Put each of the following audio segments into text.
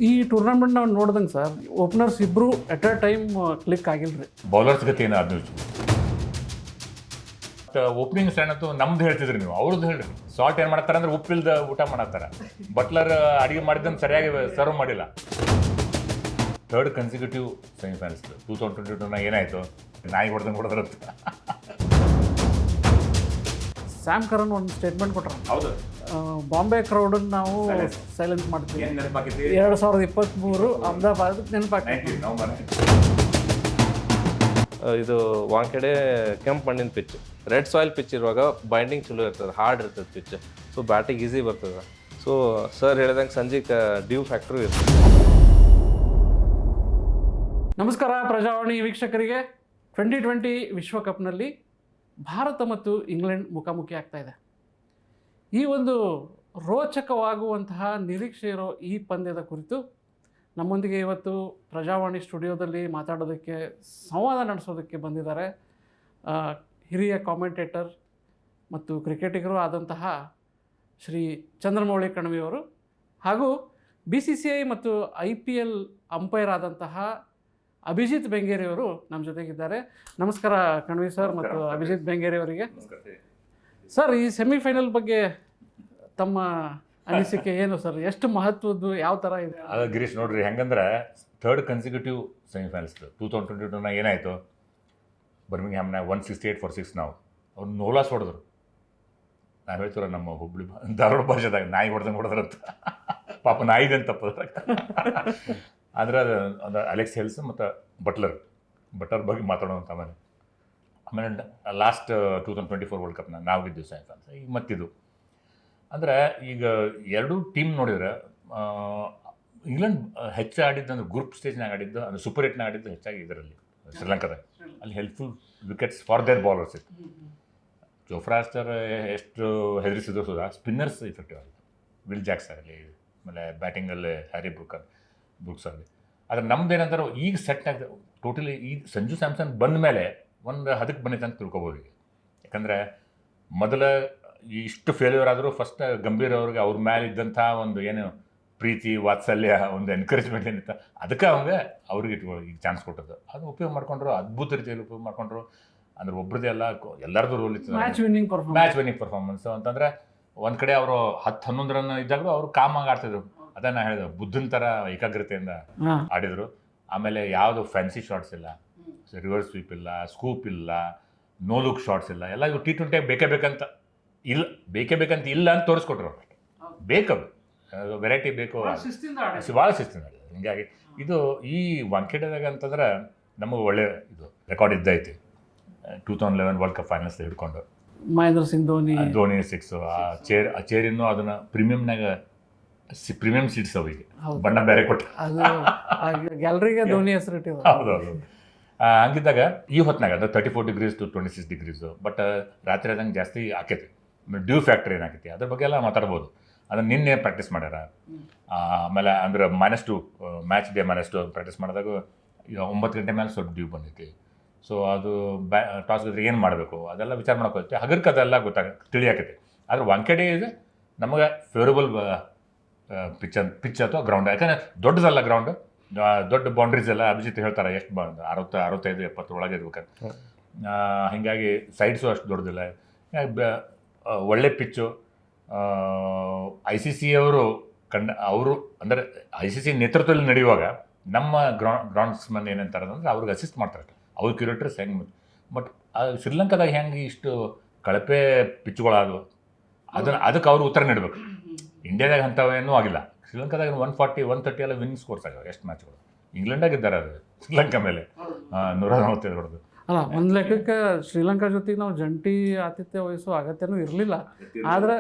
ಈ ಟೂರ್ನಮೆಂಟ್ ನಾವು ನೋಡ್ದಂಗೆ ಸರ್ ಓಪನರ್ಸ್ ಇಬ್ಬರು ಎಟ್ ಅ ಟೈಮ್ ಕ್ಲಿಕ್ ಆಗಿಲ್ರಿ. ಬೌಲರ್ಸ್ ಗತಿ ಏನು ಅದು ಓಪನಿಂಗ್ ಸ್ಟ್ಯಾಂಡ್ ಅಂತೂ ನಮ್ದು ಹೇಳ್ತಿದ್ರಿ ನೀವು, ಅವ್ರದ್ದು ಹೇಳ್ರಿ. ಸಾಲ್ಟ್ ಏನು ಮಾಡ್ತಾರೆ ಅಂದ್ರೆ ಉಪ್ಪಿಲ್ದ ಊಟ ಮಾಡತ್ತಾರ. ಬಟ್ಲರ್ ಅಡಿಗೆ ಮಾಡಿದ್ದನ್ನು ಸರಿಯಾಗಿ ಸರ್ವ್ ಮಾಡಿಲ್ಲ. ಥರ್ಡ್ ಕನ್ಸಿಕ್ಯೂಟಿವ್ ಸೆಮಿಫೈನಲ್ಸ್ 2022 ಏನಾಯಿತು, ನಾಯಿ ಹೊಡೆದಂಗೆ ಹೊಡೆದ್ರಂತ. ಸ್ಯಾಮ್ ಕರನ್ ಒಂದು ಸ್ಟೇಟ್ಮೆಂಟ್ ಕೊಟ್ರ, ಹೌದು, ಬಾಂಬೆ ಕ್ರೌಡನ್ನು ನಾವು ಸೈಲೆನ್ಸ್ ಮಾಡ್ತೀವಿ. ಏನು ನೆನಪಾಗಿತ್ತು? 2023 ಅಹಮದಾಬಾದ್ ನೆನಪಾಗ್ತೈತಿ. ಇದು ವಾಂಕೆಡೆ ಕೆಂಪು ಮಣ್ಣಿನ ಪಿಚ್, ರೆಡ್ ಸಾಯಿಲ್ ಪಿಚ್ ಇರುವಾಗ ಬೈಂಡಿಂಗ್ ಚಲೋ ಇರ್ತದೆ, ಹಾರ್ಡ್ ಇರ್ತದೆ ಪಿಚ್. ಸೊ ಬ್ಯಾಟಿಂಗ್ ಈಸಿ ಬರ್ತದೆ. ಸೊ ಸರ್ ಹೇಳಿದಂಗೆ ಸಂಜೆಗೆ ಡ್ಯೂ ಫ್ಯಾಕ್ಟ್ರು ಇರ್ತದೆ. ನಮಸ್ಕಾರ ಪ್ರಜಾವಾಣಿ ವೀಕ್ಷಕರಿಗೆ. 2020 ವಿಶ್ವಕಪ್ನಲ್ಲಿ ಭಾರತ ಮತ್ತು ಇಂಗ್ಲೆಂಡ್ ಮುಖಾಮುಖಿ ಆಗ್ತಾ ಇದೆ. ಈ ಒಂದು ರೋಚಕವಾಗುವಂತಹ ನಿರೀಕ್ಷೆ ಇರೋ ಈ ಪಂದ್ಯದ ಕುರಿತು ನಮ್ಮೊಂದಿಗೆ ಇವತ್ತು ಪ್ರಜಾವಾಣಿ ಸ್ಟುಡಿಯೋದಲ್ಲಿ ಮಾತಾಡೋದಕ್ಕೆ, ಸಂವಾದ ನಡೆಸೋದಕ್ಕೆ ಬಂದಿದ್ದಾರೆ ಹಿರಿಯ ಕಾಮೆಂಟೇಟರ್ ಮತ್ತು ಕ್ರಿಕೆಟಿಗರು ಆದಂತಹ ಶ್ರೀ ಚಂದ್ರಮೌಳಿ ಕಣವಿಯವರು, ಹಾಗೂ BCCI ಮತ್ತು IPL ಅಂಪೈರ್ ಆದಂತಹ ಅಭಿಜಿತ್ ಬೆಂಗೇರಿಯವರು ನಮ್ಮ ಜೊತೆಗಿದ್ದಾರೆ. ನಮಸ್ಕಾರ ಕಣವಿ ಸರ್ ಮತ್ತು ಅಭಿಜಿತ್ ಬೆಂಗೇರಿಯವರಿಗೆ. ಸರ್, ಈ ಸೆಮಿಫೈನಲ್ ಬಗ್ಗೆ ತಮ್ಮ ಅನಿಸಿಕೆ ಏನು ಸರ್? ಎಷ್ಟು ಮಹತ್ವದ್ದು, ಯಾವ ಥರ ಇದೆ? ಅದು ಗಿರೀಶ್ ನೋಡ್ರಿ, ಹೆಂಗಂದ್ರೆ ಥರ್ಡ್ ಕನ್ಸಿಕ್ಯೂಟಿವ್ ಸೆಮಿಫೈನಲ್ಸ್ 2022 ಏನಾಯಿತು, ಬರ್ಮಿಂಗ್ಹ್ಯಾಮ್ನಾಗ 168 for 6 ನಾವು ಅವ್ರು ನೋಲಾಸ್ ಹೊಡೆದ್ರು. ನಾವು ಹೇಳ್ತೀರ ನಮ್ಮ ಹುಬ್ಳಿ ಧಾರವಾಡ ಭಾಷೆದಾಗ ನಾಯಿ ಹೊಡೆದಂಗೆ ಹೊಡೆದ್ರಂತ. ಪಾಪ ನಾಯಿದಂತ ತಪ್ಪದ. ಆದರೆ ಅದು ಅಲೆಕ್ಸ್ ಹೆಲ್ಸ್ ಮತ್ತು ಬಟ್ಲರ್ ಬಗ್ಗೆ ಮಾತಾಡೋಂಥ ಆಮೇಲೆ ಲಾಸ್ಟ್ 2024 ವರ್ಲ್ಡ್ ಕಪ್ನ ನಾವು ಗೆದ್ದು ಸೆಮಿಫೈನಲ್ಸ್. ಈಗ ಮತ್ತಿದು ಅಂದರೆ ಈಗ ಎರಡೂ ಟೀಮ್ ನೋಡಿದರೆ ಇಂಗ್ಲೆಂಡ್ ಹೆಚ್ಚು ಆಡಿದ್ದು ಅಂದ್ರೆ ಗ್ರೂಪ್ ಸ್ಟೇಜ್ನಾಗ ಆಡಿದ್ದು, ಅಂದರೆ ಸೂಪರ್ ಏಟ್ನಾಗ ಆಡಿದ್ದು ಹೆಚ್ಚಾಗಿ ಇದರಲ್ಲಿ ಶ್ರೀಲಂಕಾದಾಗ. ಅಲ್ಲಿ helpful wickets for there bowlers ಇತ್ತು. ಜೋಫ್ರಾ ಆರ್ಚರ್ ಎಷ್ಟು ಹೆದರಿಸಿದ್ರು ಸುಧಾ, ಸ್ಪಿನ್ನರ್ಸ್ ಇಫೆಕ್ಟಿವ್ ಆಗಿತ್ತು. ವಿಲ್ ಜಾಕ್ಸ್ ಆಗಲಿ, ಆಮೇಲೆ ಬ್ಯಾಟಿಂಗಲ್ಲಿ ಹ್ಯಾರಿ ಬ್ರೂಕ್ಸ್ ಆಗಲಿ. ಆದರೆ ನಮ್ದು ಏನಂತಾರೆ, ಈಗ ಸೆಟ್ ಆಗಿದೆ ಟೋಟಲಿ. ಈಗ ಸಂಜು ಸ್ಯಾಮ್ಸನ್ ಬಂದ ಮೇಲೆ ಒಂದು ಹದಕ್ಕೆ ಬಂದಿತ್ತು ಅಂತ ತಿಳ್ಕೊಬೋದು ಈಗ. ಯಾಕಂದರೆ ಮೊದಲ ಇಷ್ಟು ಫೇಲ್ಯೂರ್ ಆದರೂ ಫಸ್ಟ್ ಗಂಭೀರ್ ಅವ್ರಿಗೆ ಅವ್ರ ಮೇಲೆ ಇದ್ದಂಥ ಒಂದು ಏನು ಪ್ರೀತಿ, ವಾತ್ಸಲ್ಯ, ಒಂದು ಎನ್ಕರೇಜ್ಮೆಂಟ್ ಏನಿತ್ತು, ಅದಕ್ಕೆ ಅವ್ರಿಗೆ ಈಗ ಚಾನ್ಸ್ ಕೊಟ್ಟದ್ದು. ಅದು ಉಪಯೋಗ ಮಾಡ್ಕೊಂಡ್ರು, ಅದ್ಭುತ ರೀತಿಯಲ್ಲಿ ಉಪಯೋಗ ಮಾಡ್ಕೊಂಡ್ರು. ಅಂದ್ರೆ ಒಬ್ರದ್ದೇ ಎಲ್ಲ, ಎಲ್ಲರದ್ದು ರೋಲ್ ಇತ್ತು. ಮ್ಯಾಚ್ ವಿನ್ನಿಂಗ್ ಪರ್ಫಾರ್ಮೆನ್ಸ್ ಅಂತಂದರೆ ಒಂದು ಕಡೆ ಅವರು 10-11 ರನ್ ಇದ್ದಾಗಲೂ ಅವರು ಕಾಮಾಗಿ ಆಡ್ತಿದ್ರು. ಅದನ್ನು ಹೇಳಿದ್ರು, ಬುದ್ಧನ ಥರ ಏಕಾಗ್ರತೆಯಿಂದ ಆಡಿದರು. ಆಮೇಲೆ ಯಾವುದು ಫ್ಯಾನ್ಸಿ ಶಾಟ್ಸ್ ಇಲ್ಲ, ರಿವರ್ಸ್ ಸ್ವೀಪ್ ಇಲ್ಲ, ಸ್ಕೂಪ್ ಇಲ್ಲ, ನೋ ಲುಕ್ ಶಾಟ್ಸ್ ಇಲ್ಲ. ಎಲ್ಲ ಇವು T20 ಬೇಕಂತ ಇಲ್ಲ ಅಂತ ತೋರಿಸ್ಕೊಟ್ರು. ಬೇಕದು ವೆರೈಟಿ ಬೇಕು, ಭಾಳ ಶಿಸ್ತಿಂದ. ಹೀಗಾಗಿ ಇದು ಈ ವಾಂಖೇಡೆದಾಗ ಅಂತಂದ್ರೆ ನಮಗೆ ಒಳ್ಳೆ ಇದು ರೆಕಾರ್ಡ್ ಇದ್ದೈತಿ. 2011 ವರ್ಲ್ಡ್ ಕಪ್ ಫೈನಲ್ಸ್ ಹಿಡ್ಕೊಂಡು ಮಹೇಂದ್ರ ಸಿಂಗ್ ಧೋನಿ 6 ಆ ಚೇರ್ ಇನ್ನೂ ಅದನ್ನು ಪ್ರೀಮಿಯಂ ಸೀಟ್ಸ್ ಅವು ಈಗ ಬಣ್ಣ ಬೇರೆ ಕೊಟ್ಟು ಗ್ಯಾಲರಿಗೆ ಧೋನಿ ಹೆಸರು ಇಟ್ಟಿದ್ರು. ಹೌದೌದು. ಹಂಗಿದ್ದಾಗ ಈ ಹೊತ್ತಿನಾಗ ಅಂದರೆ 34 degrees to 26 degrees, ಬಟ್ ರಾತ್ರಿ ಆದಂಗೆ ಜಾಸ್ತಿ ಆಕೈತಿ. ಡ್ಯೂ ಫ್ಯಾಕ್ಟ್ರಿ ಏನಾಕೈತಿ ಅದ್ರ ಬಗ್ಗೆ ಎಲ್ಲ ಮಾತಾಡ್ಬೋದು. ಅದನ್ನು ನಿನ್ನೆ ಪ್ರಾಕ್ಟೀಸ್ ಮಾಡ್ಯಾರ. ಆಮೇಲೆ ಅಂದ್ರೆ -2 ಮ್ಯಾಚ್ ಡೇ -2 ಪ್ರಾಕ್ಟೀಸ್ ಮಾಡಿದಾಗ 9 ಗಂಟೆ ಮೇಲೆ ಸ್ವಲ್ಪ ಡ್ಯೂ ಬಂದೈತಿ. ಸೊ ಅದು ಟಾಸ್ ಗೆದ್ರೆ ಏನು ಮಾಡಬೇಕು ಅದೆಲ್ಲ ವಿಚಾರ ಮಾಡ್ಕೊಳ್ತೀವಿ. ಹಗರ್ಕ್ಕೆ ಅದೆಲ್ಲ ತಿಳಿಯಾಕೈತಿ. ಆದರೆ ವಾಂಖೇಡೆ ಇದೆ ನಮಗೆ ಫೇವರಬಲ್ ಪಿಚ್ ಅಥವಾ ಗ್ರೌಂಡ್. ಯಾಕಂದರೆ ದೊಡ್ಡದಲ್ಲ ಗ್ರೌಂಡ್, ದೊಡ್ಡ ಬೌಂಡ್ರೀಸ್ ಎಲ್ಲ ಅಭಿಜಿತ್ ಹೇಳ್ತಾರೆ ಎಷ್ಟು 65-70 ಒಳಗೆ ಇರ್ಬೇಕಂತ. ಹೀಗಾಗಿ ಸೈಡ್ಸು ಅಷ್ಟು ದೊಡ್ಡದಿಲ್ಲ. ಒಳ್ಳೆ ಪಿಚ್ಚು. ICC ಅವರು ಅವರು ಅಂದರೆ ICC ನೇತೃತ್ವದಲ್ಲಿ ನಡೆಯುವಾಗ ನಮ್ಮ ಗ್ರೌಂಡ್ಸ್ಮನ್ ಏನಂತಾರೆ ಅಂದರೆ ಅವ್ರಿಗೆ ಅಸಿಸ್ಟ್ ಮಾಡ್ತಾರೆ ಅವ್ರ ಕ್ಯೂರೇಟರ್ಸ್ ಹೆಂಗೆ. ಬಟ್ ಶ್ರೀಲಂಕಾದಾಗ ಹೆಂಗೆ ಇಷ್ಟು ಕಳಪೆ ಪಿಚ್ಗಳಾದವು, ಅದಕ್ಕೆ ಅವರು ಉತ್ತರ ನೀಡಬೇಕು. ಇಂಡಿಯಾದಾಗ ಅಂಥವೇನೂ ಆಗಿಲ್ಲ. ಶ್ರೀಲಂಕಾದಾಗ 140-130 ಎಲ್ಲ ವಿನ್ನಿಂಗ್ ಸ್ಕೋರ್ಸ್ ಆಗ್ಯಾವ ಎಷ್ಟು ಮ್ಯಾಚ್ಗಳು. ಇಂಗ್ಲೆಂಡಾಗಿದ್ದಾರೆ ಅದು ಶ್ರೀಲಂಕಾ ಮೇಲೆ 145 ಹೊಡೆದು. ಅಲ್ಲ, ಒಂದು ಲೆಕ್ಕಕ್ಕೆ ಶ್ರೀಲಂಕಾ ಜೊತೆಗೆ ನಾವು ಜಂಟಿ ಆತಿಥ್ಯ ವಹಿಸೋ ಅಗತ್ಯನೂ ಇರಲಿಲ್ಲ. ಆದರೆ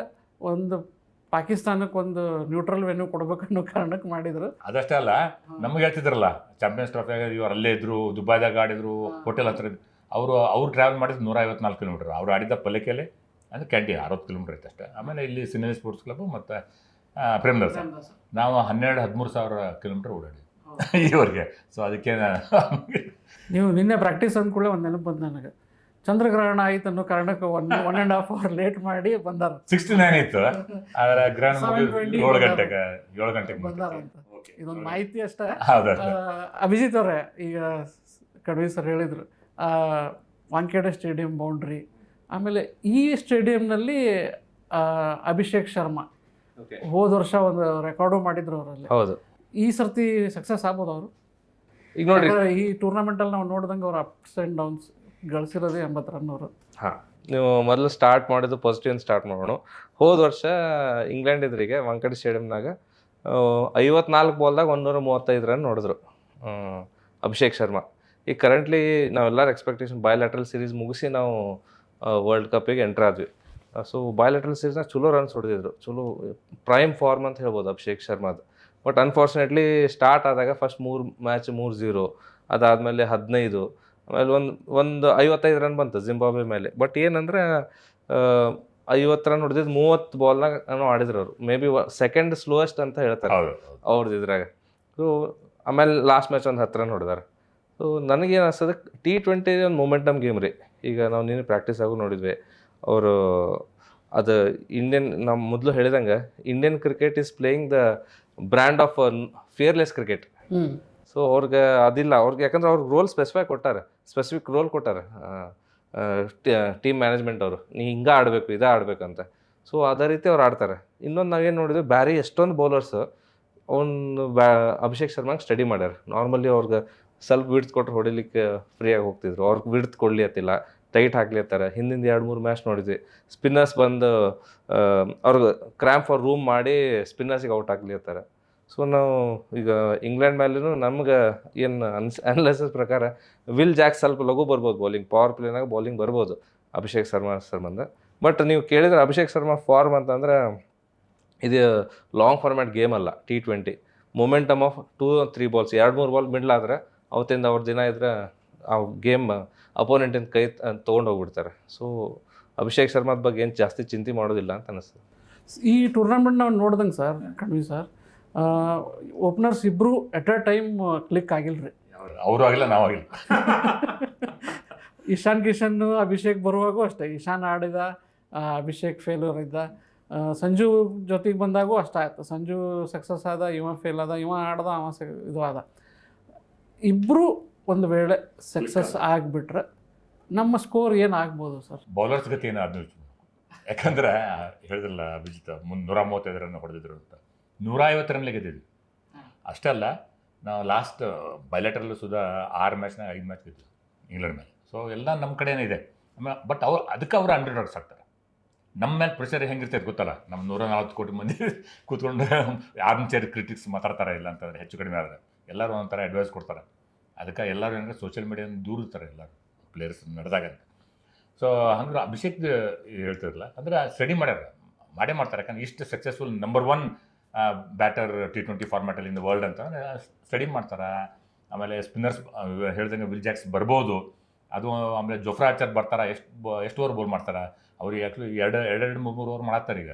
ಒಂದು ಪಾಕಿಸ್ತಾನಕ್ಕೆ ಒಂದು ನ್ಯೂಟ್ರಲ್ ವೆನ್ಯೂ ಕೊಡ್ಬೇಕನ್ನೋ ಕಾರಣಕ್ಕೆ ಮಾಡಿದ್ರು. ಅದಷ್ಟೇ ಅಲ್ಲ, ನಮಗೆ ಹೇಳ್ತಿದ್ರಲ್ಲ ಚಾಂಪಿಯನ್ಸ್ ಟ್ರೋಫಿಯಾಗ ಇವ್ರು ಅಲ್ಲೇ ಇದ್ರು, ದುಬೈದಾಗ ಆಡಿದ್ರು, ಹೋಟೆಲ್ ಹತ್ರ ಅವ್ರು ಟ್ರಾವೆಲ್ ಮಾಡಿದ್ರು 154 ಕಿಲೋಮೀಟರ್. ಅವ್ರು ಆಡಿದ್ದ ಪಲ್ಲೆಕೆಲೆ ಅಂದರೆ ಕ್ಯಾಂಟೀನ್ 60 ಕಿಲೋಮೀಟರ್ ಇತ್ತು ಅಷ್ಟೇ. ಆಮೇಲೆ ಇಲ್ಲಿ ಸಿನಿಮಾ ಸ್ಪೋರ್ಟ್ಸ್ ಕ್ಲಬ್ ಮತ್ತು ಪ್ರೇಮದಾಸ ನಾವು 12-13 ಸಾವಿರ ಕಿಲೋಮೀಟರ್ ಓಡಾಡಿದ್ವಿ ಈವರೆಗೆ. ಸೊ ಅದಕ್ಕೆ ನೀವು ನಿನ್ನೆ ಪ್ರಾಕ್ಟೀಸ್ ಅಂದ್ಕೂಡಲೇ ಒಂದು ನೆನಪು ಬಂದು ನನಗೆ, ಚಂದ್ರಗ್ರಹಣ ಆಯ್ತು ಅನ್ನೋ ಕಾರಣಕ್ಕೆ 1.5 hour ಲೇಟ್ ಮಾಡಿ ಬಂದಾರ. 69 ಇತ್ತು, ಆದರೆ ಗ್ರಹಣ 7 ಗಂಟೆಗೆ ಬಂದಾರ ಅಂತ. ಇದೊಂದು ಮಾಹಿತಿ ಅಷ್ಟೇ. ಹೌದಾ ಅಭಿಜಿತ್ ಅವರೇ, ಈಗ ಕಡ್ವಿ ಸರ್ ಹೇಳಿದರು ವಾಂಖೇಡೆ ಸ್ಟೇಡಿಯಂ ಬೌಂಡ್ರಿ, ಆಮೇಲೆ ಈ ಸ್ಟೇಡಿಯಂನಲ್ಲಿ ಅಭಿಷೇಕ್ ಶರ್ಮಾ ಹೋದ ವರ್ಷ ಒಂದು ರೆಕಾರ್ಡು ಮಾಡಿದ್ರು ಅವರಲ್ಲಿ. ಹೌದು, ಈ ಸರ್ತಿ ಸಕ್ಸಸ್ ಆಗ್ಬೋದು ಅವರು. ಈಗ ನೋಡ್ರಿ ಈ ಟೂರ್ನಮೆಂಟಲ್ಲಿ ನಾವು ನೋಡಿದಂಗೆ ಅವ್ರು ಅಪ್ಸ್ ಆ್ಯಂಡ್ ಡೌನ್ಸ್ ಗಳಿಸಿರೋದೇ 80 ರನ್ ಅವರು. ಹಾಂ, ನೀವು ಮೊದಲು ಸ್ಟಾರ್ಟ್ ಮಾಡಿದ್ದು ಪಾಸಿಟಿವ್ ಸ್ಟಾರ್ಟ್ ಮಾಡೋಣ. ಹೋದ ವರ್ಷ ಇಂಗ್ಲೆಂಡ್ ಎದುರಿಗೆ ವಾಂಖೇಡೆ ಸ್ಟೇಡಿಯಂನಾಗ 54 ಬಾಲ್ದಾಗ 135 ರನ್ ನೋಡಿದ್ರು ಅಭಿಷೇಕ್ ಶರ್ಮಾ. ಈಗ ಕರೆಂಟ್ಲಿ ನಾವೆಲ್ಲರ ಎಕ್ಸ್ಪೆಕ್ಟೇಷನ್ ಬಯೋಲ್ಯಾಟ್ರಲ್ ಸೀರೀಸ್ ಮುಗಿಸಿ ನಾವು ವರ್ಲ್ಡ್ ಕಪ್ಪಿಗೆ ಎಂಟ್ರ್ ಆದ್ವಿ. ಸೊ ಬಯೋಲ್ಯಾಟ್ರಲ್ ಸೀರೀಸ್ನಾಗ ಚಲೋ ರನ್ಸ್ ಹೊಡೆದಿದ್ರು, ಚಲೋ ಪ್ರೈಮ್ ಫಾರ್ಮ್ ಅಂತ ಹೇಳ್ಬೋದು ಅಭಿಷೇಕ್ ಶರ್ಮಾದು. ಬಟ್ ಅನ್ಫಾರ್ಚುನೇಟ್ಲಿ ಸ್ಟಾರ್ಟ್ ಆದಾಗ ಫಸ್ಟ್ 3 ಮ್ಯಾಚ್ 3-0, ಅದಾದಮೇಲೆ 15, ಆಮೇಲೆ ಒಂದು 55 ರನ್ ಬಂತು ಜಿಂಬಾಬ್ವೆ ಮೇಲೆ. ಬಟ್ ಏನಂದ್ರೆ 50 ರನ್ ಹೊಡೆದಿದ್ದು 30 ಬಾಲ್ನಾಗ ಆಡಿದ್ರು ಅವರು. ಮೇ ಬಿ ಸೆಕೆಂಡ್ ಸ್ಲೋಯೆಸ್ಟ್ ಅಂತ ಹೇಳ್ತಾರೆ ಅವ್ರದ್ದು ಇದ್ರಾಗ. ಸೊ ಆಮೇಲೆ ಲಾಸ್ಟ್ ಮ್ಯಾಚ್ ಒಂದು 10 ರನ್ ಹೊಡೆದಾರೆ. ಸೊ ನನಗೇನು ಅನ್ಸ್ತದೆ, T20 ಒಂದು ಮೊಮೆಂಟಮ್ ಗೇಮ್ ರೀ. ಈಗ ನಾವು ನೀನು ಪ್ರಾಕ್ಟೀಸ್ ಆಗು ನೋಡಿದ್ವಿ ಅವರು. ಅದು ಇಂಡಿಯನ್, ನಾವು ಮೊದಲು ಹೇಳಿದಂಗೆ Indian cricket is playing the brand of fearless cricket. So ಅವ್ರಿಗೆ ಅದಿಲ್ಲ ಅವ್ರಿಗೆ, ಯಾಕಂದ್ರೆ ಅವ್ರಿಗೆ ರೋಲ್ ಸ್ಪೆಸಿಫಿಕ್ ರೋಲ್ ಕೊಟ್ಟಾರೆ ಟೀಮ್ ಮ್ಯಾನೇಜ್ಮೆಂಟ್ ಅವರು. ನೀ ಹಿಂಗೆ ಆಡಬೇಕು, ಇದೇ ಆಡಬೇಕು ಅಂತ. ಸೊ ಅದೇ ರೀತಿ ಅವ್ರು ಆಡ್ತಾರೆ. ಇನ್ನೊಂದು ನಾವೇನು ನೋಡಿದ್ವಿ, ಬ್ಯಾರಿ ಎಷ್ಟೊಂದು ಬೌಲರ್ಸ್ ಅಭಿಷೇಕ್ ಶರ್ಮಾಗೆ ಸ್ಟಡಿ ಮಾಡ್ಯಾರ. ನಾರ್ಮಲಿ ಅವ್ರಿಗೆ ಸ್ವಲ್ಪ ವಿಡ್ತ್ ಕೊಟ್ಟರೆ ಹೊಡಿಲಿಕ್ಕೆ ಫ್ರೀಯಾಗಿ ಹೋಗ್ತಿದ್ರು, ಅವ್ರಿಗೆ ವಿಡ್ತ್ ಕೊಡಲಿ ಅತ್ತಿಲ್ಲ, ಟೈಟ್ ಹಾಕ್ಲಿರ್ತಾರೆ. ಹಿಂದಿಂದ 2-3 ಮ್ಯಾಚ್ ನೋಡಿದ್ವಿ, ಸ್ಪಿನ್ನರ್ಸ್ ಬಂದು ಅವ್ರಿಗೆ ಕ್ರ್ಯಾಂಪ್ ಫಾರ್ ರೂಮ್ ಮಾಡಿ ಸ್ಪಿನ್ನರ್ಸಿಗೆ ಔಟ್ ಹಾಕ್ಲಿರ್ತಾರೆ. ಸೊ ನಾವು ಈಗ ಇಂಗ್ಲೆಂಡ್ ಮೇಲೂ ನಮ್ಗೆ ಏನು ಅನಲೈಸಿಸ್ ಪ್ರಕಾರ ವಿಲ್ ಜಾಕ್ ಸ್ವಲ್ಪ ಲಘು ಬರ್ಬೋದು ಬೌಲಿಂಗ್, ಪವರ್ ಪ್ಲೇನಾಗ ಬೌಲಿಂಗ್ ಬರ್ಬೋದು ಅಭಿಷೇಕ್ ಶರ್ಮಂದ. ಬಟ್ ನೀವು ಕೇಳಿದ್ರೆ ಅಭಿಷೇಕ್ ಶರ್ಮಾ ಫಾರ್ಮ್ ಅಂತಂದ್ರೆ ಇದು ಲಾಂಗ್ ಫಾರ್ಮ್ಯಾಟ್ ಗೇಮ್ ಅಲ್ಲ. T20 momentum of 2-3 balls, 2-3 ball middle ಆದರೆ ಅವತ್ತಿಂದ ಅವ್ರ ದಿನ ಇದ್ರೆ ಆ ಗೇಮ್ ಅಪೋನೆಂಟಿನ ಕೈ ತೊಗೊಂಡು ಹೋಗ್ಬಿಡ್ತಾರೆ. ಸೊ ಅಭಿಷೇಕ್ ಶರ್ಮಾದ ಬಗ್ಗೆ ಏನು ಜಾಸ್ತಿ ಚಿಂತೆ ಮಾಡೋದಿಲ್ಲ ಅಂತ ಅನಿಸ್ತದೆ. ಈ ಟೂರ್ನಮೆಂಟ್ ನಾವು ನೋಡ್ದಂಗೆ ಸರ್, ಕಣ್ವಿ ಸರ್, ಓಪನರ್ಸ್ ಇಬ್ಬರು ಎಟ್ ಅ ಟೈಮ್ ಕ್ಲಿಕ್ ಆಗಿಲ್ರಿ. ಅವರು ಆಗಿಲ್ಲ, ನಾವು ಆಗಿಲ್ಲ. ಇಶಾನ್ ಕಿಶನ್ ಅಭಿಷೇಕ್ ಬರುವಾಗೂ ಅಷ್ಟೇ, ಇಶಾನ್ ಆಡಿದ, ಅಭಿಷೇಕ್ ಫೇಲ್ಯೂರ್ ಇದ್ದ. ಸಂಜು ಜೊತೆಗೆ ಬಂದಾಗೂ ಅಷ್ಟೇ ಆಯ್ತು, ಸಂಜು ಸಕ್ಸಸ್ ಆದ, ಇವ ಫೇಲ್ ಆದ, ಇವ ಆಡ್ದ, ಅವ ಇದು ಆದ. ಇಬ್ಬರು ಒಂದು ವೇಳೆ ಸಕ್ಸಸ್ ಆಗಿಬಿಟ್ರೆ ನಮ್ಮ ಸ್ಕೋರ್ ಏನಾಗ್ಬೋದು ಸರ್? ಬೌಲರ್ಸ್ ಗತಿ ಏನು ಆದ್ಮೇಲೆ, ಯಾಕಂದ್ರೆ ಹೇಳಿದ್ರಲ್ಲ ಅಭಿಜಿತ್ 135 ರನ್ ಹೊಡೆದಿದ್ರು ಅಂತ. 150 ರನ್ಲೆ ಗೆದ್ದಿದ್ವಿ. ಅಷ್ಟೇ ಅಲ್ಲ, ನಾವು ಲಾಸ್ಟ್ ಬೈಲೆಟ್ರಲ್ಲೂ ಸುಧಾ 6 ಮ್ಯಾಚ್ನಾಗ 5 ಮ್ಯಾಚ್ ಗೆದ್ದಿದ್ವಿ ಇಂಗ್ಲೆಂಡ್ ಮೇಲೆ. ಸೊ ಎಲ್ಲ ನಮ್ಮ ಕಡೆನೇ ಇದೆ. ಬಟ್ ಅದಕ್ಕೆ ಅವರು 100 ರನ್ಸ್ ಆಗ್ತಾರೆ. ನಮ್ಮ ಮೇಲೆ ಪ್ರೆಷರ್ ಹೆಂಗಿರ್ತೈತೆ ಗೊತ್ತಲ್ಲ. ನಮ್ಮ 140 ಕೋಟಿ ಮಂದಿ ಕೂತ್ಕೊಂಡು ಆರ್ಮ್ಚೇರ್ ಕ್ರಿಟಿಕ್ಸ್ ಮಾತಾಡ್ತಾರೆ, ಇಲ್ಲ ಅಂತಂದರೆ ಹೆಚ್ಚು ಕಡಿಮೆ ಆದರೆ ಎಲ್ಲರೂ ಒಂಥರ ಅಡ್ವೈಸ್ ಕೊಡ್ತಾರೆ. ಅದಕ್ಕೆ ಎಲ್ಲರೂ ಏನಂದರೆ ಸೋಷಿಯಲ್ ಮೀಡಿಯಾದಿಂದ ದೂರ ಇರ್ತಾರೆ ಎಲ್ಲರೂ ಪ್ಲೇಯರ್ಸ್ ನಡೆದಾಗ ಅಂತ. ಸೊ ಹಂಗೆ ಅಭಿಷೇಕ್ ಹೇಳ್ತಿರಲ್ಲ ಅಂದರೆ ಸ್ಟಡಿ ಮಾಡೇ ಮಾಡ್ತಾರೆ. ಯಾಕಂದ್ರೆ ಇಷ್ಟು ಸಕ್ಸಸ್ಫುಲ್ ನಂಬರ್ 1 ಬ್ಯಾಟರ್ T20 ಫಾರ್ಮ್ಯಾಟಲ್ಲಿ ಇನ್ ದ ವರ್ಲ್ಡ್ ಅಂತಂದರೆ ಸ್ಟಡಿ ಮಾಡ್ತಾರೆ. ಆಮೇಲೆ ಸ್ಪಿನ್ನರ್ಸ್ ಹೇಳ್ದಂಗೆ ವಿಲ್ ಜಾಕ್ಸ್ ಬರ್ಬೋದು, ಅದು ಆಮೇಲೆ ಜೊಫ್ರಾ ಆರ್ಚರ್ ಬರ್ತಾರೆ. ಎಷ್ಟು ಓವರ್ ಬೋಲ್ ಮಾಡ್ತಾರೆ ಅವ್ರಿಗೆ. ಆ್ಯಕ್ಚುಲಿ 2-3 ಓವರ್ ಮಾಡ್ತಾರೆ ಈಗ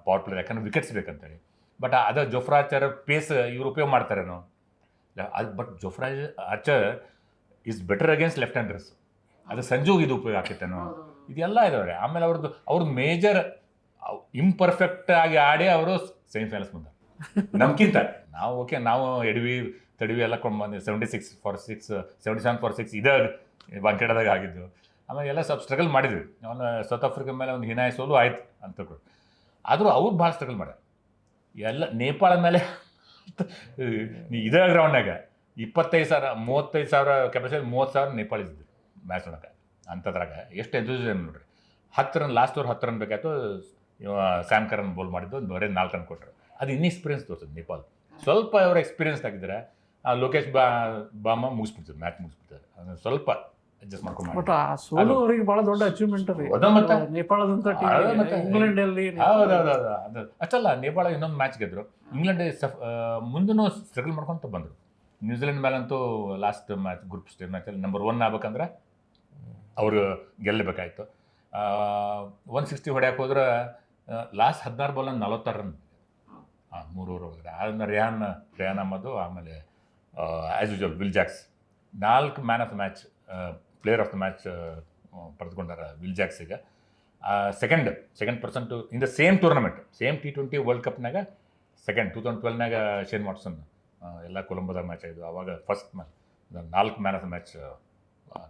ಪವರ್ ಪ್ಲೇ, ಯಾಕಂದ್ರೆ ವಿಕೆಟ್ಸ್ ಬೇಕಂತೇಳಿ. ಬಟ್ ಅದು ಜೊಫ್ರಾ ಆರ್ಚರ್ ಪೇಸ್ ಇವ್ರು ಉಪಯೋಗ ಮಾಡ್ತಾರೇನೋ. But Jofra Archer is better against left handers. ಅದು ಸಂಜುಗೆ ಇದು ಉಪಯೋಗ ಆಗ್ತೈತೇನೋ, ಇದೆಲ್ಲ ಇದಾವೆ. ಆಮೇಲೆ ಅವ್ರದ್ದು ಮೇಜರ್ ಇಂಪರ್ಫೆಕ್ಟ್ ಆಗಿ ಆಡಿ ಅವರು ಸೆಮಿಫೈನಲ್ಸ್ ಬಂದ. ನಮ್ಗಿಂತ ನಾವು ತಡಿವಿ ಎಲ್ಲ ಕೊಂಡು ಬಂದು 76 for 6, 77 for 6 ಇದೇ ವಾಂಖೇಡದಾಗ ಆಗಿದ್ದು. ಆಮೇಲೆ ಎಲ್ಲ ಸ್ವಲ್ಪ ಸ್ಟ್ರಗಲ್ ಮಾಡಿದ್ವಿ. ಅವನು ಸೌತ್ ಆಫ್ರಿಕಾ ಮೇಲೆ ಒಂದು ಹೀನಾಯ ಸೋಲು ಆಯ್ತು ಅಂತ ತಿಳ್ಕೊಂಡು. ಆದರೂ ಅವ್ರು ಭಾಳ ಸ್ಟ್ರಗಲ್ ಮಾಡ್ಯಾರ. ಎಲ್ಲ ನೇಪಾಳ ಮೇಲೆ ಇದೇ ಗ್ರೌಂಡ್ನಾಗ 25,000 35,000 ಕೆಪಾಸಿಟಿ, 30,000 ನೇಪಾಳಿ ಇದ್ದರು ಮ್ಯಾಚ್ ನೋಡೋಕೆ. ಅಂಥದ್ರಾಗ ಎಷ್ಟು ಎಂಥೂಸಿಯಾಸಮ್ ನೋಡ್ರಿ. 10 ರನ್, ಲಾಸ್ಟ್ ಓವರ್ 10 ರನ್ ಬೇಕಾಯ್ತು. ಸ್ಯಾಮ್ ಕರನ್ ಬೋಲ್ ಮಾಡಿದ್ದು ಬರೀ 4 ರನ್ ಕೊಟ್ಟರು. ಅದು ಇನ್ಎಕ್ಸ್ಪೀರಿಯನ್ಸ್ ತೋರಿಸ್ತದೆ ನೇಪಾಳ. ಸ್ವಲ್ಪ ಅವ್ರು ಎಕ್ಸ್ಪೀರಿಯನ್ಸ್ ಆಗಿದ್ರೆ ಲೋಕೇಶ್ ಬಾಮ ಮುಗಿಸ್ಬಿಡ್ತಾರೆ, ಮ್ಯಾಚ್ ಮುಗಿಸ್ಬಿಡ್ತಾರೆ. ಅದನ್ನು ಸ್ವಲ್ಪ ಅಡ್ಜಸ್ಟ್ ಮಾಡ್ಕೊಂಡು. ಬಟ್ ಆ ಸೋಲು ಅವರಿಗೆ ಭಾಳ ದೊಡ್ಡ ಅಚೀವ್ಮೆಂಟ್ ರೀ ನೇಪಾಳದಂತ ಇಂಗ್ಲೆಂಡಲ್ಲಿ. ಹೌದೌದು, ಅದು ಅಷ್ಟಲ್ಲ, ನೇಪಾಳ ಇನ್ನೊಂದು ಮ್ಯಾಚ್ ಗೆದ್ರು. ಇಂಗ್ಲೆಂಡ್ ಮುಂದೂ ಸ್ಟ್ರಗಲ್ ಮಾಡ್ಕೊತ ಬಂದರು. ನ್ಯೂಜಿಲೆಂಡ್ ಮೇಲಂತೂ ಲಾಸ್ಟ್ ಮ್ಯಾಚ್ ಗ್ರೂಪ್ ಸ್ಟೇಜ್ ಮ್ಯಾಚಲ್ಲಿ ನಂಬರ್ 1 ಆಗ್ಬೇಕಂದ್ರೆ ಅವರು ಗೆಲ್ಲಬೇಕಾಯ್ತು. 160 ಹೊಡ್ಯಾಕೆ ಹೋದ್ರೆ ಲಾಸ್ಟ್ 16 ಬಾಲ್ 46 ರನ್, 3 ಓವರ್ ಹೋಗಿದ್ರೆ. ಆದ್ಮೇಲೆ ರಿಯಾನ್ ಅಹ್ಮದ್, ಆಮೇಲೆ as usual Will Jacks 4 man of the match, player of the match ಪಡೆದುಕೊಂಡಾರ ವಿಲ್ ಜಾಕ್ಸಿಗೆ. Second person in the same tournament, same T20 world ಕಪ್ನಾಗ ಸೆಕೆಂಡ್ 2012ನಾಗ ಶೇನ್ ವಾಟ್ಸನ್ ಎಲ್ಲ ಕೊಲಂಬೋದಾಗ ಮ್ಯಾಚ್ ಆಯಿತು. ಆವಾಗ first match 4 man of the match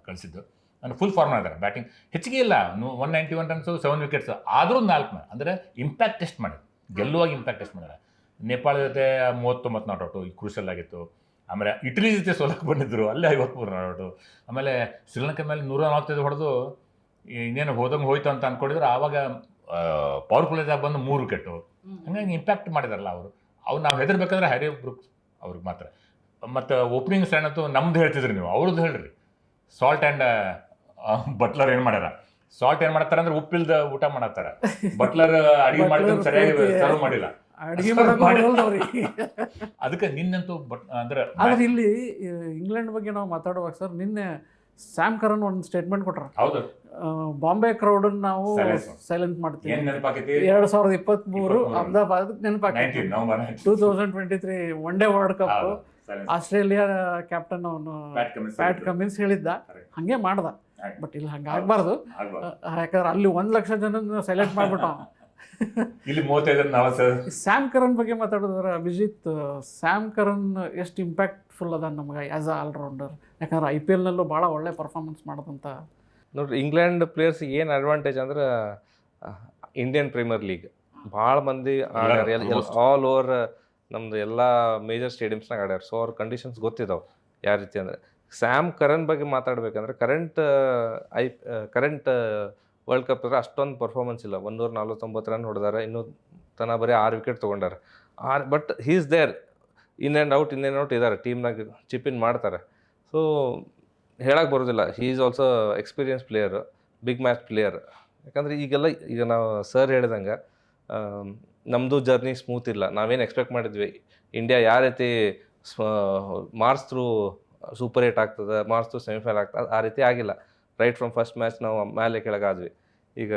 ಕಳಿಸಿದ್ದು. ನಾನು ಫುಲ್ ಫಾರ್ಮ್ ಆಗಿದ್ದಾರೆ, ಬ್ಯಾಟಿಂಗ್ ಹೆಚ್ಚಿಗೆ ಇಲ್ಲ, 191 ರನ್ಸು 7 ವಿಕೆಟ್ಸ್, ಆದರೂ 4 ಮ್ಯಾನ್ ಅಂದರೆ ಇಂಪ್ಯಾಕ್ಟ್ ಟೆಸ್ಟ್ ಮಾಡಿದ್ರು, ಗೆಲ್ಲುವಾಗ ಇಂಪ್ಯಾಕ್ಟ್ ಟೆಸ್ಟ್ ಮಾಡಿದ್ದಾರೆ. ನೇಪಾಳ ಜೊತೆ 39 ನಾಟ್ ಔಟು, ಕ್ರೂಷಲ್ ಆಗಿತ್ತು. ಆಮೇಲೆ ಇಟಲಿ ಜೊತೆ ಸೋಲಕ್ಕೆ ಬಂದಿದ್ದರು, ಅಲ್ಲೇ 53 ನಾಟ್ ಔಟು. ಆಮೇಲೆ ಶ್ರೀಲಂಕಾ ಮೇಲೆ 145 ಹೊಡೆದು ಇನ್ನೇನು ಹೋದಂಗೆ ಹೋಯ್ತು ಅಂತ ಅಂದ್ಕೊಂಡಿದ್ರು. ಆವಾಗ ಪವರ್ಫುಲ್ಲಾಗಿ ಬಂದು 3 ವಿಕೆಟು. ಹಂಗಾಗಿ ಇಂಪ್ಯಾಕ್ಟ್ ಮಾಡಿದಾರಲ್ಲ ಅವ್ರು ನಾವು ಹೆದರ್ಬೇಕಂದ್ರೆ ಹ್ಯಾರಿ ಬ್ರೂಕ್ಸ್ ಅವ್ರಿಗೆ ಮಾತ್ರ. ಮತ್ತು ಓಪನಿಂಗ್ ಸ್ಟ್ಯಾಂಡ್ ಅಂತೂ ನಮ್ದು ಹೇಳ್ತಿದ್ರಿ ನೀವು, ಅವ್ರದ್ದು ಹೇಳ್ರಿ. ಸಾಲ್ಟ್ ಆ್ಯಂಡ್ ಬಟ್ಲರ್ ಏನು ಮಾಡ್ಯಾರ, ಸಾಲ್ಟ್ ಏನು ಮಾಡ್ತಾರೆ ಅಂದ್ರೆ ಉಪ್ಪಿಲ್ದ ಊಟ ಮಾಡತ್ತಾರ. ಬಟ್ಲರ್ ಅಡಿಗೆ ಮಾಡ್ಕೊಂಡು ಸರಿಯಾಗಿ ಸರ್ವ್ ಮಾಡಿಲ್ಲ, ಅದಕ್ಕೆ ನಿನ್ನಂತೂ ಅಂದ್ರೆ ಇಲ್ಲಿ ಇಂಗ್ಲೆಂಡ್ ಬಗ್ಗೆ ನಾವು ಮಾತಾಡುವಾಗ ಸರ್, ನಿನ್ನೆ ಸ್ಯಾಮ್ ಕರನ್ ಒಂದು ಸ್ಟೇಟ್ಮೆಂಟ್ ಕೊಟ್ರ. ಹೌದು, ಬಾಂಬೆ ಕ್ರೌಡ್ ನಾವು ಸೈಲೆಂಟ್ ಮಾಡ್ತೀವಿ. 2023 ಅಹಮದಾಬಾದ್ ನೆನಪಾಕೈತಿ. 2023 one day world cup Australia captain ಅವನು ಪ್ಯಾಟ್ ಕಮಿನ್ಸ್ ಹೇಳಿದ್ದ, ಹಂಗೆ ಮಾಡ್ದ. ಬಟ್ ಇಲ್ಲಿ ಹಂಗೆ ಆಗ್ಬಾರ್ದು, ಯಾಕಂದ್ರೆ ಅಲ್ಲಿ 1 ಲಕ್ಷ ಜನ ಸೈಲೆಂಟ್ ಮಾಡ್ಬಿಟ್ಟ. ಇಲ್ಲಿ 35 ಸ್ಯಾಮ್ ಕರನ್ ಬಗ್ಗೆ ಮಾತಾಡಿದ್ರೆ ಅಭಿಜಿತ್, ಸ್ಯಾಮ್ ಕರನ್ ಎಷ್ಟು ಇಂಪ್ಯಾಕ್ಟ್ಫುಲ್ ಅದ ನಮ್ಗೆ ಆ್ಯಸ್ ಅ ಆಲ್ರೌಂಡರ್. ಯಾಕಂದ್ರೆ IPL ನಲ್ಲೂ ಭಾಳ ಒಳ್ಳೆ ಪರ್ಫಾರ್ಮೆನ್ಸ್ ಮಾಡೋದಂತ. ನೋಡ್ರಿ, ಇಂಗ್ಲೆಂಡ್ ಪ್ಲೇಯರ್ಸಿಗೆ ಏನು ಅಡ್ವಾಂಟೇಜ್ ಅಂದ್ರೆ ಇಂಡಿಯನ್ ಪ್ರೀಮಿಯರ್ ಲೀಗ್ ಭಾಳ ಮಂದಿ ಆಲ್ ಓವರ್ ನಮ್ದು ಎಲ್ಲ ಮೇಜರ್ ಸ್ಟೇಡಿಯಮ್ಸ್ನಾಗ ಆಡ್ಯಾರ. ಸೊ ಅವ್ರ ಕಂಡೀಷನ್ಸ್ ಗೊತ್ತಿದ್ದಾವೆ ಯಾವ ರೀತಿ ಅಂದರೆ. ಸ್ಯಾಮ್ ಕರನ್ ಬಗ್ಗೆ ಮಾತಾಡ್ಬೇಕಂದ್ರೆ ಕರೆಂಟ್ ವರ್ಲ್ಡ್ ಕಪ್ ಅಂದ್ರೆ ಅಷ್ಟೊಂದು ಪರ್ಫಾರ್ಮೆನ್ಸ್ ಇಲ್ಲ. 149 ರನ್ ಹೊಡೆದಾರೆ, ಇನ್ನೂ ತನ ಬರೀ 6 ವಿಕೆಟ್ ತೊಗೊಂಡಾರೆ. But he is there, in and out ಇದ್ದಾರೆ ಟೀಮ್ನಾಗ, ಚಿಪ್ ಇನ್ ಮಾಡ್ತಾರೆ. ಸೊ ಹೇಳಕ್ಕೆ ಬರೋದಿಲ್ಲ, he is also experience player, big match player. ಯಾಕಂದರೆ ಈಗ ನಾವು ಸರ್ ಹೇಳಿದಂಗೆ ನಮ್ಮದು ಜರ್ನಿ ಸ್ಮೂತ್ ಇಲ್ಲ. ನಾವೇನು ಎಕ್ಸ್ಪೆಕ್ಟ್ ಮಾಡಿದ್ವಿ, ಇಂಡಿಯಾ ಯಾವ ರೀತಿ ಮಾರ್ಚ್ ಥ್ರೂ ಸೂಪರ್ 8 ಆಗ್ತದೆ, ಮಾರ್ಚ್ ಥ್ರೂ ಸೆಮಿಫೈನಲ್ ಆಗ್ತದೆ, ಆ ರೀತಿ ಆಗಿಲ್ಲ. ರೈಟ್ ಫ್ರಮ್ ಫಸ್ಟ್ ಮ್ಯಾಚ್ ನಾವು ಮೇಲೆ ಕೆಳಗಾದ್ವಿ. ಈಗ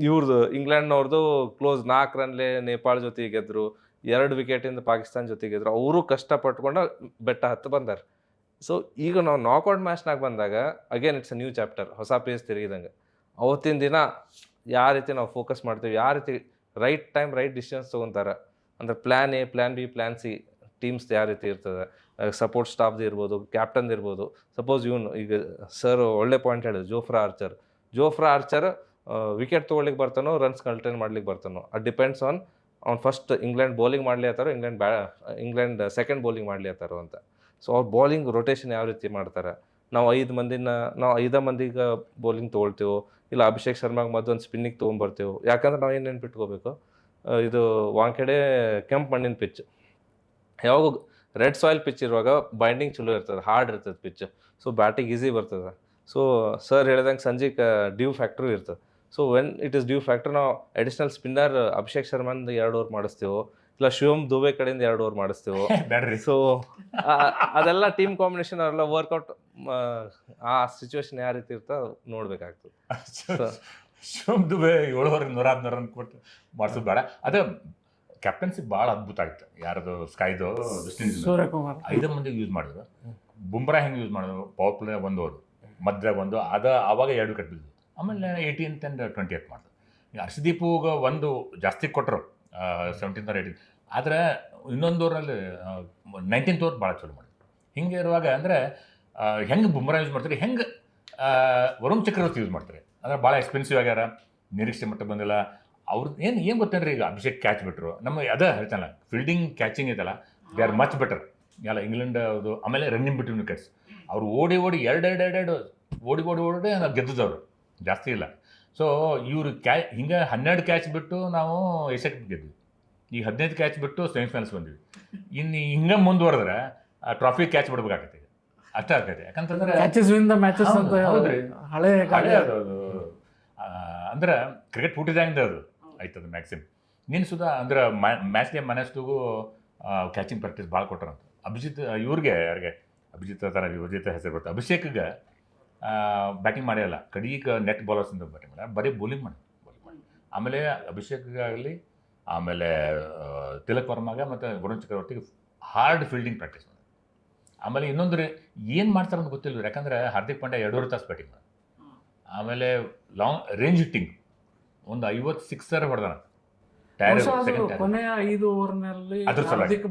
ಇವ್ರದ್ದು ಇಂಗ್ಲೆಂಡ್ನವ್ರದ್ದು ಕ್ಲೋಸ್ 4 ರನ್ಲೇ ನೇಪಾಳ ಜೊತೆ ಗೆದ್ದರು, 2 ವಿಕೆಟಿಂದ ಪಾಕಿಸ್ತಾನ ಜೊತೆ ಗೆದ್ದರು. ಅವರು ಕಷ್ಟಪಟ್ಕೊಂಡು ಬೆಟ್ಟ ಹತ್ತು ಬಂದಾರೆ. ಸೊ ಈಗ ನಾವು ನಾಕ್ಔಟ್ ಮ್ಯಾಚ್ನಾಗ ಬಂದಾಗ again it's a new chapter, ಹೊಸ ಪೇಜ್ ತಿರುಗಿದಂಗೆ. ಅವತ್ತಿನ ದಿನ ಯಾವ ರೀತಿ ನಾವು ಫೋಕಸ್ ಮಾಡ್ತೀವಿ, ಯಾವ ರೀತಿ ರೈಟ್ ಟೈಮ್ ರೈಟ್ ಡಿಸಿಷನ್ಸ್ ತೊಗೊತಾರೆ ಅಂದರೆ plan A, plan B, plan C teams ಯಾವ ರೀತಿ ಇರ್ತದೆ, ಸಪೋರ್ಟ್ ಸ್ಟಾಫ್ದು ಇರ್ಬೋದು, ಕ್ಯಾಪ್ಟನ್ದು ಇರ್ಬೋದು. ಸಪೋಸ್ ಇವನು ಈಗ ಸರ್ ಒಳ್ಳೆ ಪಾಯಿಂಟ್ ಹೇಳಿದ್ರು, ಜೋಫ್ರಾ ಆರ್ಚರ್ ವಿಕೆಟ್ ತೊಗೊಳ್ಲಿಕ್ಕೆ ಬರ್ತಾನೋ, ರನ್ಸ್ ಕಂಟೈನ್ ಮಾಡ್ಲಿಕ್ಕೆ ಬರ್ತಾನೋ, ಅದು ಡಿಪೆಂಡ್ಸ್ ಆನ್ ಅವ್ನು ಫಸ್ಟ್ ಇಂಗ್ಲೆಂಡ್ ಬೌಲಿಂಗ್ ಮಾಡಲಿ ಆತಾರೋ, ಇಂಗ್ಲೆಂಡ್ ಸೆಕೆಂಡ್ ಬೌಲಿಂಗ್ ಮಾಡಲಿ ಆತಾರೋ ಅಂತ. ಸೊ ಅವ್ರು ಬೌಲಿಂಗ್ ರೊಟೇಷನ್ ಯಾವ ರೀತಿ ಮಾಡ್ತಾರೆ, ನಾವು 5 ಮಂದಿಗೆ ಬೌಲಿಂಗ್ ತೊಗೊಳ್ತೀವೋ, ಇಲ್ಲ ಅಭಿಷೇಕ್ ಶರ್ಮಾಗೆ ಒಂದು ಸ್ಪಿನ್ನಿಗೆ ತೊಗೊಂಬರ್ತೀವೋ. ಯಾಕಂದ್ರೆ ನಾವು ಏನು ನೆನ್ಪಿಟ್ಕೋಬೇಕು, ಇದು ವಾಂಖೆಡೆ ಕೆಂಪು ಮಣ್ಣಿನ ಪಿಚ್. ಯಾವಾಗ ರೆಡ್ ಸಾಯಿಲ್ ಪಿಚ್ ಇರುವಾಗ ಬೈಂಡಿಂಗ್ ಚಲೋ ಇರ್ತದೆ, ಹಾರ್ಡ್ ಇರ್ತದೆ ಪಿಚ್. ಸೊ ಬ್ಯಾಟಿಂಗ್ ಈಸಿ ಬರ್ತದೆ. ಸೊ ಸರ್ ಹೇಳಿದಂಗೆ ಸಂಜೆಗೆ ಡ್ಯೂ ಫ್ಯಾಕ್ಟ್ರು ಇರ್ತದೆ. So when it is dew factor, ನಾವು ಅಡಿಷ್ನಲ್ ಸ್ಪಿನ್ನರ್ ಅಭಿಷೇಕ್ ಶರ್ಮಾಂದ 2 ಓವರ್ ಮಾಡಿಸ್ತೀವೋ, ಇಲ್ಲ ಶಿವಮ್ ದುಬೆ ಕಡೆಯಿಂದ 2 ಓವರ್ ಮಾಡಿಸ್ತೀವೋ. ಸೊ ಅದೆಲ್ಲ ಟೀಮ್ ಕಾಂಬಿನೇಷನ್ ಅವರೆಲ್ಲ ವರ್ಕೌಟ್, ಆ ಸಿಚುವೇಶನ್ ಯಾವ ರೀತಿ ಇರ್ತೋ ನೋಡ್ಬೇಕಾಗ್ತದೆ. ಶಿವಮ್ ದುಬೆ 7 ಓವರ್ 116 ರನ್ ಕೊಟ್ಟು ಮಾಡಿಸೋದು ಬೇಡ. ಅದೇ ಕ್ಯಾಪ್ಟನ್ಸಿ ಭಾಳ ಅದ್ಭುತ ಆಗಿತ್ತು. ಯಾರದು ಸ್ಕೈದು ಸೂರ್ಯಕುಮಾರ್ 5 ಮಂದಿಗೆ ಯೂಸ್ ಮಾಡಿದ್ರು. ಬುಮ್ರಾ ಹೆಂಗೆ ಯೂಸ್ ಮಾಡಿದ್ರು, ಪವರ್ ಪ್ಲೇ 1 ಓವರ್, ಮಧ್ಯದಾಗ 1, ಆವಾಗ 2 ವಿಕೆಟ್ ಬಿದ್ದು. ಆಮೇಲೆ 18th and 20th ಮಾಡಿದ್ರು. ಈಗ ಹರ್ಷದೀಪ್ಗೆ 1 ಜಾಸ್ತಿ ಕೊಟ್ಟರು, 17th or 18th. ಆದರೆ ಇನ್ನೊಂದು ಓವರಲ್ಲಿ 19th ಓವರ್ ಭಾಳ ಚಲೋ ಮಾಡಿದ್ರು. ಹಿಂಗೆ ಇರುವಾಗ ಅಂದರೆ ಹೆಂಗೆ ಬುಮ್ರಾ ಯೂಸ್ ಮಾಡ್ತಾರೆ, ಹೆಂಗೆ ವರುಣ್ ಚಕ್ರವರ್ತಿ ಯೂಸ್ ಮಾಡ್ತಾರೆ ಅಂದರೆ ಭಾಳ ಎಕ್ಸ್ಪೆನ್ಸಿವ್ ಆಗ್ಯಾರ, ನಿರೀಕ್ಷೆ ಮಟ್ಟ ಬಂದಿಲ್ಲ. ಅವ್ರದ್ದು ಏನು ಗೊತ್ತೇನ್ರಿ, ಈಗ ಅಭಿಷೇಕ್ ಕ್ಯಾಚ್ ಬಿಟ್ಟರು, ನಮ್ಮ ಅದೇ ಹೇಳ್ತಾನಲ್ಲ ಫೀಲ್ಡಿಂಗ್ ಕ್ಯಾಚಿಂಗ್ ಇದಲ್ಲ, ದೇ ಆರ್ ಮಚ್ ಬೆಟರ್ ಎಲ್ಲ ಇಂಗ್ಲೆಂಡ್ ಅದು. ಆಮೇಲೆ ರನ್ನಿಂಗ್ ಬಿಟ್ವೀನ್ ವಿಕೆಟ್ಸ್ ಅವ್ರು ಓಡಿ ಓಡಿ ಗೆದ್ದದವರು ಜಾಸ್ತಿ ಇಲ್ಲ. ಸೊ ಇವರು ಹಿಂಗೆ 12 ಕ್ಯಾಚ್ ಬಿಟ್ಟು ನಾವು ಏಷ್ಯಾ ಕಪ್ ಗೆದ್ವಿ. ಈಗ 15 ಕ್ಯಾಚ್ ಬಿಟ್ಟು ಸೆಮಿಫೈನಲ್ಸ್ ಬಂದ್ವಿ. ಇನ್ನು ಹಿಂಗೆ ಮುಂದುವರೆದ್ರೆ ಟ್ರಾಫಿ ಕ್ಯಾಚ್ ಬಿಡ್ಬೇಕಾಗತ್ತೆ, ಅಷ್ಟೇ ಆಗ್ತೈತೆ. ಯಾಕಂತಂದ್ರೆ ಹಳೆ ಅದು ಅಂದ್ರೆ ಕ್ರಿಕೆಟ್ ಹುಟ್ಟಿದಂಗೆ ಅದು ಆಯ್ತದ ಮ್ಯಾಕ್ಸಿಮಮ್. ನೀನು ಸುಧಾ ಅಂದ್ರೆ ಮ್ಯಾಚ್ಗೆ ಮನೆಸ್ಟಿಗೂ ಕ್ಯಾಚಿಂಗ್ ಪ್ರಾಕ್ಟೀಸ್ ಭಾಳ ಕೊಟ್ಟರಂತ. ಅಭಿಜಿತ್ ಯಾರಿಗೆ ಅಭಿಜಿತ್ ಥರ ಯುವಜಿತ್ ಹೆಸರು ಬರ್ತದೆ. ಅಭಿಷೇಕ್ಗೆ ಬ್ಯಾಟಿಂಗ್ ಮಾಡಿಯಲ್ಲ, ಕಡೀಗ ನೆಟ್ ಬಾಲರ್ಸಿಂದ ಬ್ಯಾಟಿಂಗ್ ಮಾಡಿ, ಬರೀ ಬೌಲಿಂಗ್ ಮಾಡಿ. ಆಮೇಲೆ ಅಭಿಷೇಕ್ಗಾಗಲಿ, ಆಮೇಲೆ ತಿಲಕ್ ವರ್ಮಾಗ ಮತ್ತು ವರುಣ್ ಚಕ್ರವರ್ತಿಗೆ ಹಾರ್ಡ್ ಫೀಲ್ಡಿಂಗ್ ಪ್ರಾಕ್ಟೀಸ್ ಮಾಡಿ. ಆಮೇಲೆ ಇನ್ನೊಂದು ಏನು ಮಾಡ್ತಾರೆ ಅಂತ ಗೊತ್ತಿಲ್ಲ, ಯಾಕಂದರೆ ಹಾರ್ದಿಕ್ ಪಾಂಡ್ಯ 2.5 ತಾಸು ಬ್ಯಾಟಿಂಗ್ ಮಾಡಿ. ಆಮೇಲೆ ಲಾಂಗ್ ರೇಂಜ್ ಹಿಟ್ಟಿಂಗ್ ಒಂದು 50 ಸಿಕ್ಸರ್ ಹೊಡೆದಾನ. ಕೊನೆಯ 5 ಓವರ್ನಲ್ಲಿ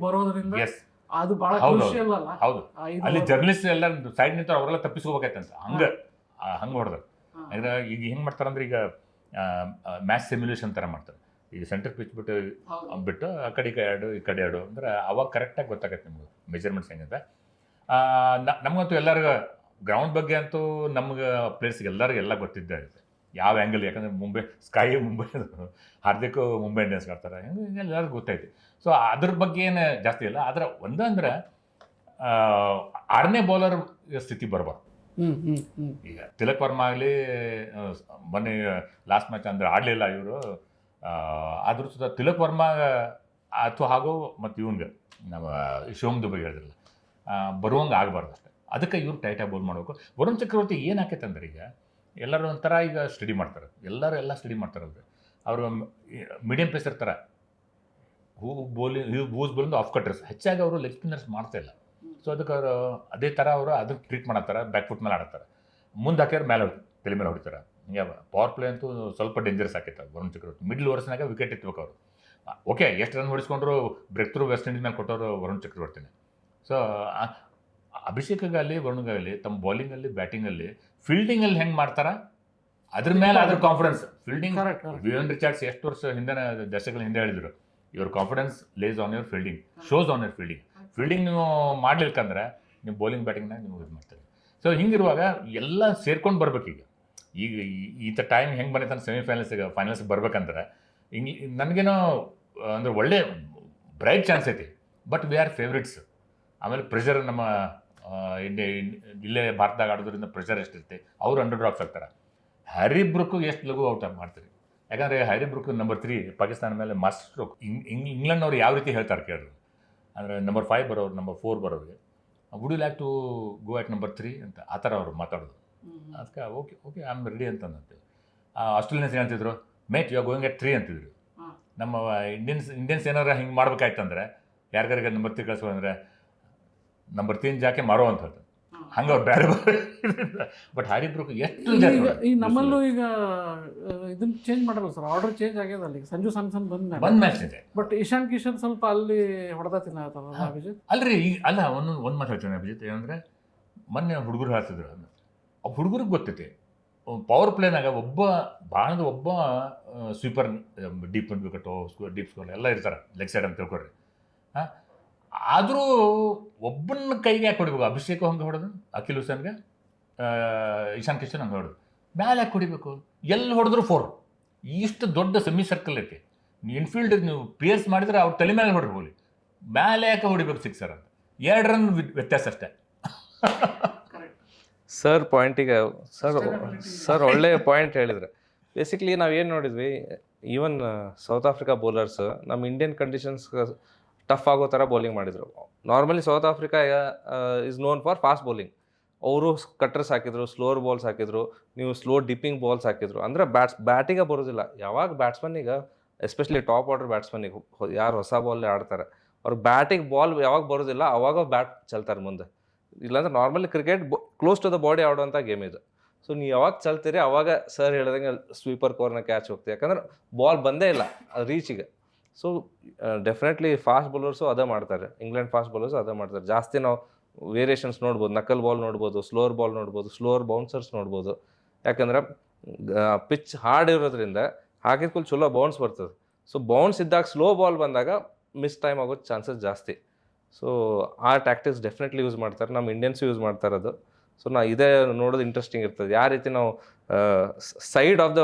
ಬರೋದ್ರಿಂದ ಅದು ಬಹಳ ಹೌದು, ಕ್ರೂಷಿಯಲ್ ಅಲ್ಲ. ಹೌದು. ಅಲ್ಲಿ ಜರ್ನಲಿಸ್ಟ್ ಎಲ್ಲ ಸೈಡ್ ನಿಂತ ಅವರೆಲ್ಲ ತಪ್ಪಿಸ್ಕೋಬೇಕಂತ ಹಂಗೆ ಹೊಡೆದ್ರು. ಯಾಕಂದ್ರೆ ಈಗ ಹೆಂಗೆ ಮಾಡ್ತಾರೆ ಅಂದ್ರೆ ಈಗ ಮ್ಯಾಚ್ ಸಿಮ್ಯುಲೇಷನ್ ಥರ ಮಾಡ್ತಾರೆ. ಈಗ ಸೆಂಟರ್ ಪಿಚ್ ಬಿಟ್ಟು ಆ ಕಡೆ ಈ ಕಡೆ ಎರಡು ಅಂದ್ರೆ ಅವಾಗ ಕರೆಕ್ಟಾಗಿ ಗೊತ್ತಾಗತ್ತೆ ನಿಮ್ಗೆ ಮೆಜರ್ಮೆಂಟ್ಸ್ ಹೆಂಗಂತ. ನಮಗಂತೂ ಎಲ್ಲರಿಗೂ ಗ್ರೌಂಡ್ ಬಗ್ಗೆ ಅಂತೂ ನಮ್ಗೆ ಪ್ಲೇಸ್ಗೆ ಎಲ್ಲರಿಗೂ ಎಲ್ಲ ಗೊತ್ತಿದ್ದೇ ಇರುತ್ತೆ ಯಾವ ಆ್ಯಂಗಲ್. ಯಾಕಂದರೆ ಮುಂಬೈ ಹಾರ್ದಿಕ್ ಮುಂಬೈ ಇಂಡಿಯನ್ಸ್ ಆಡ್ತಾರೆ, ಹಿಂಗೆ ಎಲ್ಲರಿಗೂ ಗೊತ್ತೈತಿ. ಸೊ ಅದ್ರ ಬಗ್ಗೆ ಏನು ಜಾಸ್ತಿ ಇಲ್ಲ. ಆದರೆ ಒಂದಂದ್ರೆ 6ನೇ ಬೌಲರ್ ಸ್ಥಿತಿ ಬರಬಾರ್ದು. ಈಗ ತಿಲಕ್ ವರ್ಮಾ ಆಗಲಿ ಮೊನ್ನೆ ಲಾಸ್ಟ್ ಮ್ಯಾಚ್ ಅಂದರೆ ಆಡಲಿಲ್ಲ ಇವರು. ಆದರೂ ಸುತ್ತ ತಿಲಕ್ ವರ್ಮಾ ಅಥವಾ ಹಾಗೂ ಮತ್ತು ಇವ್ನಿಗೆ ನಮ್ಮ ಶಿವಮ್ ದುಬೆ ಹೇಳಿದ್ರಲ್ಲ ಬರುವಂಗೆ ಆಗಬಾರ್ದು ಅಷ್ಟೇ. ಅದಕ್ಕೆ ಇವ್ರು ಟೈಟಾಗಿ ಬೌಲ್ ಮಾಡಬೇಕು. ವರುಣ್ ಚಕ್ರವರ್ತಿ ಏನು ಆಕೈತೆ ಅಂದ್ರೆ ಈಗ ಎಲ್ಲರೂ ಒಂಥರ ಈಗ ಸ್ಟಡಿ ಮಾಡ್ತಾರೆ, ಎಲ್ಲ ಸ್ಟಡಿ ಮಾಡ್ತಾರಲ್ರಿ. ಅವರು ಮೀಡಿಯಂ ಪೇಸರ್ ಥರ ಹೂಸ್ ಬೋಲಿಂಗ್ ಆಫ್ ಕಟ್ಟರ್ಸ್ ಹೆಚ್ಚಾಗಿ ಅವರು ಲೆಗ್ ಸ್ಪಿನ್ನರ್ಸ್ ಮಾಡ್ತಾ ಇಲ್ಲ. ಸೊ ಅದಕ್ಕೆ ಅವರು ಅದೇ ಥರ ಅವರು ಅದಕ್ಕೆ ಟ್ರೀಟ್ ಮಾಡತ್ತಾರೆ, ಬ್ಯಾಕ್ ಫುಟ್ ಮೇಲೆ ಆಡ್ತಾರೆ, ಮುಂದೆ ಹಾಕ್ಯಾರ ಮೇಲೆ ತಲೆ ಮೇಲೆ ಹೊಡಿತಾರೆ. ಹಿಂಗೆ ಪವರ್ ಪ್ಲೇ ಅಂತೂ ಸ್ವಲ್ಪ ಡೇಂಜರಸ್ ಆಕೈತೆ ವರುಣ್ ಚಕ್ರವರ್ತಿ. ಮಿಡ್ಲ್ ಓವರ್ಸ್ನಾಗ ವಿಕೆಟ್ ಇಟ್ಬೇಕು ಅವರು. ಓಕೆ, ಎಷ್ಟು ರನ್ ಹೊಡಿಸ್ಕೊಂಡ್ರು ಬ್ರೇಕ್ ಥ್ರೂ ವೆಸ್ಟ್ ಇಂಡೀಸ್ ಮೇಲೆ ಕೊಟ್ಟವರು ವರುಣ್ ಚಕ್ರವರ್ತಿನೇ. ಸೊ ಅಭಿಷೇಕ್ಗಾಗಲಿ ವರುಣ್ಗಾಗಲಿ ತಮ್ಮ ಬೌಲಿಂಗಲ್ಲಿ ಬ್ಯಾಟಿಂಗಲ್ಲಿ ಫೀಲ್ಡಿಂಗಲ್ಲಿ ಹೆಂಗೆ ಮಾಡ್ತಾರ ಅದ್ರ ಮೇಲೆ ಅದ್ರ ಕಾನ್ಫಿಡೆನ್ಸ್. ಫೀಲ್ಡಿಂಗ್ ವಿವಿಯನ್ ರಿಚಾರ್ಡ್ಸ್ ಎಷ್ಟು ವರ್ಷ ಹಿಂದೆ ದಶಕಗಳ ಹಿಂದೆ ಹೇಳಿದ್ರು, your confidence lies on your fielding, shows on your fielding. Fielding ನೀವು ಮಾಡ್ಲಿಕ್ಕಂದ್ರೆ ನೀವು ಬೌಲಿಂಗ್ ಬ್ಯಾಟಿಂಗ್ನಾಗ ನೀವು ಇದು ಮಾಡ್ತೀರಿ. ಸೊ ಹಿಂಗಿರುವಾಗ ಎಲ್ಲ ಸೇರ್ಕೊಂಡು ಬರ್ಬೇಕು. ಈಗ ಈತ ಟೈಮ್ ಹೆಂಗೆ ಬಂದೈತೆ ಸೆಮಿಫೈನಲ್ಸ್ಗೆ ಫೈನಲ್ಸ್ಗೆ ಬರ್ಬೇಕಂದ್ರೆ ನನಗೇನೋ ಅಂದ್ರೆ ಒಳ್ಳೆ ಬ್ರೈಟ್ ಚಾನ್ಸ್ ಐತಿ. But we are favourites. ಆಮೇಲೆ ಪ್ರೆಷರ್ ನಮ್ಮ ಇಲ್ಲೇ ಭಾರತದಾಗ ಆಡೋದ್ರಿಂದ ಪ್ರೆಷರ್ ಎಷ್ಟಿರುತ್ತೆ. ಅವ್ರು ಅಂಡರ್ ಡ್ರಾಪ್ಸ್ ಆಗ್ತಾರೆ. ಹ್ಯಾರಿ ಬ್ರೂಕ್ ಎಷ್ಟು ಲಘು ಔಟ್ ಮಾಡ್ತಾರೆ. ಯಾಕಂದರೆ ಹ್ಯಾರಿ ಬ್ರೂಕ್ ನಂಬರ್ 3 ಪಾಕಿಸ್ತಾನ ಮೇಲೆ ಮಾಸ್ಟರ್ ಸ್ಟ್ರೋಕ್. ಇಂಗ್ಲೆಂಡ್ನವ್ರು ಯಾವ ರೀತಿ ಹೇಳ್ತಾರೆ ಕೇಳಿದ್ರು ಅಂದರೆ ನಂಬರ್ 5 ಬರೋರು, ನಂಬರ್ 4 ಬರೋರಿಗೆ would you like to go at number 3 ಅಂತ ಆ ಥರ ಅವ್ರು ಮಾತಾಡೋದು. ಅದಕ್ಕೆ ಓಕೆ ಐ ಆಮ್ ರೆಡಿ ಅಂತಂದಂತೆ. ಆಸ್ಟ್ರೇಲಿಯನ್ಸ್ ಏನಂತಿದ್ರು, mate you are going at 3 ಅಂತಿದ್ರು. ನಮ್ಮ ಇಂಡಿಯನ್ಸ್ ಏನಾರ ಹಿಂಗೆ ಮಾಡ್ಬೇಕಾಯ್ತಂದ್ರೆ ಯಾರಿಗಾರಿಗೆ ನಂಬರ್ 3 ಕಳಿಸ್ಕೊಂಡ್ರೆ ನಂಬರ್ 3 ಜಾಕೆ ಮಾರೋ ಅಂತ ಹೇಳ್ತಾರೆ. ಹಂಗೆ ಅವ್ರು ಬೇರೆ ಬಟ್ ಹ್ಯಾರಿ ಬ್ರೂಕ್ ಎಷ್ಟು ಈ ನಮ್ಮಲ್ಲೂ ಈಗ ಇದನ್ನ ಚೇಂಜ್ ಮಾಡಲ್ಲ ಸರ್, ಆರ್ಡರ್ ಚೇಂಜ್ ಆಗ್ಯದ. ಅಲ್ಲಿ ಸಂಜು ಸ್ಯಾಮ್ಸನ್ ಬಂದ ಮ್ಯಾಚ್ ಇದೆ. ಬಟ್ ಇಶಾನ್ ಕಿಶನ್ ಸ್ವಲ್ಪ ಅಲ್ಲಿ ಹೊಡೆದ ತಿನ್ನತ್ತಲ್ಲ ಅಭಿಜಿತ್. ಅಲ್ರಿ ಈಗ ಒಂದು ಮಾತು ಹೇಳ್ತೇನೆ ಅಭಿಜಿತ್, ಏನಂದರೆ ಮೊನ್ನೆ ಹುಡುಗರು ಹೇಳ್ತಿದ್ರು, ಆ ಹುಡುಗರಿಗೆ ಗೊತ್ತೈತಿ ಪವರ್ ಪ್ಲೇನಾಗ ಒಬ್ಬ sweeper deep wicket deep score ಎಲ್ಲ ಇರ್ತಾರೆ ಲೆಗ್ ಸೈಡ್ ಅಂತ ತಿಳ್ಕೊಡ್ರಿ. ಆದರೂ ಒಬ್ಬನ ಕೈಗೆ ಯಾಕೆ ಹೊಡಿಬೇಕು? ಅಭಿಷೇಕ್ ಹಂಗೆ ಹೊಡೆದು, ಅಖಿಲ್ ಹುಸೇನ್ಗೆ, ಇಶಾನ್ ಕಿಶನ್ ಹಂಗೆ ಹೊಡೆದು, ಮ್ಯಾಲೆ ಯಾಕೆ ಹೊಡಿಬೇಕು? ಎಲ್ಲಿ ಹೊಡೆದ್ರು 4. ಇಷ್ಟು ದೊಡ್ಡ ಸೆಮಿ ಸರ್ಕಲ್ ಐತಿ. ಇನ್ಫೀಲ್ಡ್ ನೀವು ಪೇರ್ಸ್ ಮಾಡಿದ್ರೆ ಅವ್ರ ತಲೆ ಮೇಲೆ ಹೊಡ್ರಿ ಹೋಗಿ, ಮ್ಯಾಲೆ ಯಾಕೆ ಹೊಡಿಬೇಕು 6 ಅಂತ? 2 ರನ್ ವ್ಯತ್ಯಾಸ ಅಷ್ಟೇ. ಸರ್ ಪಾಯಿಂಟಿಗೆ ಸರ್ ಒಳ್ಳೆ ಪಾಯಿಂಟ್ ಹೇಳಿದ್ರೆ. ಬೇಸಿಕ್ಲಿ ನಾವೇನು ನೋಡಿದ್ವಿ, ಈವನ್ ಸೌತ್ ಆಫ್ರಿಕಾ ಬೌಲರ್ಸ್ ನಮ್ಮ ಇಂಡಿಯನ್ ಕಂಡೀಷನ್ಸ್ ಟಫ್ ಆಗೋ ಥರ ಬೌಲಿಂಗ್ ಮಾಡಿದರು. Normally south Africa is known for fast bowling. ಅವರು ಕಟ್ಟರ್ಸ್ ಹಾಕಿದ್ರು, ಸ್ಲೋರ್ ಬಾಲ್ಸ್ ಹಾಕಿದ್ರು, ನೀವು ಸ್ಲೋ ಡಿಪ್ಪಿಂಗ್ ಬಾಲ್ಸ್ ಹಾಕಿದ್ರು. ಅಂದರೆ ಬ್ಯಾಟಿಗೆ ಬರೋದಿಲ್ಲ. ಯಾವಾಗ ಬ್ಯಾಟ್ಸ್ಮನ್ನಿಗೆ, ಎಸ್ಪೆಷಲಿ ಟಾಪ್ ಆರ್ಡರ್ ಬ್ಯಾಟ್ಸ್ಮನ್ನಿಗೆ ಯಾರು ಹೊಸ ಬಾಲ್ ಆಡ್ತಾರೆ ಅವ್ರಿಗೆ ಬ್ಯಾಟಿಗೆ ಬಾಲ್ ಯಾವಾಗ ಬರೋದಿಲ್ಲ ಅವಾಗ ಬ್ಯಾಟ್ ಚಲ್ತಾರೆ ಮುಂದೆ. ಇಲ್ಲಾಂದ್ರೆ normally cricket close to the body ಆಡುವಂಥ ಗೇಮ್ ಇದು. ಸೊ ನೀವು ಯಾವಾಗ ಚಲ್ತೀರಿ ಅವಾಗ ಸರ್ ಹೇಳ್ದಂಗೆ ಸ್ವೀಪರ್ ಕೋರ್ನ ಕ್ಯಾಚ್ ಹೋಗ್ತೀವಿ. ಯಾಕಂದ್ರೆ ಬಾಲ್ ಬಂದೇ ಇಲ್ಲ ರೀಚಿಗೆ. ಸೊ ಡೆಫಿನೆಟ್ಲಿ ಫಾಸ್ಟ್ ಬೌಲರ್ಸು ಅದೇ ಮಾಡ್ತಾರೆ. ಇಂಗ್ಲೆಂಡ್ ಫಾಸ್ಟ್ ಬೌಲರ್ಸು ಅದೇ ಮಾಡ್ತಾರೆ. ಜಾಸ್ತಿ ನಾವು ವೇರಿಯೇಷನ್ಸ್ ನೋಡ್ಬೋದು. ನಕಲ್ ಬಾಲ್ ನೋಡ್ಬೋದು, ಸ್ಲೋರ್ ಬಾಲ್ ನೋಡ್ಬೋದು, ಸ್ಲೋರ್ ಬೌನ್ಸರ್ಸ್ ನೋಡ್ಬೋದು. ಯಾಕಂದ್ರೆ ಪಿಚ್ ಹಾರ್ಡ್ ಇರೋದ್ರಿಂದ ಹಾಕಿದ ಕೂಲ್ ಚಲೋ ಬೌನ್ಸ್ ಬರ್ತದೆ. ಸೊ ಬೌನ್ಸ್ ಇದ್ದಾಗ ಸ್ಲೋ ಬಾಲ್ ಬಂದಾಗ ಮಿಸ್ ಟೈಮ್ ಆಗೋ ಚಾನ್ಸಸ್ ಜಾಸ್ತಿ. ಸೊ ಆ ಟ್ಯಾಕ್ಟಿಕ್ಸ್ ಡೆಫಿನೆಟ್ಲಿ ಯೂಸ್ ಮಾಡ್ತಾರೆ. ನಮ್ಮ ಇಂಡಿಯನ್ಸು ಯೂಸ್ ಮಾಡ್ತಾರೆ ಅದು. ಸೊ ನಾವು ಇದೇ ನೋಡೋದು ಇಂಟ್ರೆಸ್ಟಿಂಗ್ ಇರ್ತದೆ. ಯಾವ ರೀತಿ ನಾವು ಸೈಡ್ ಆಫ್ ದ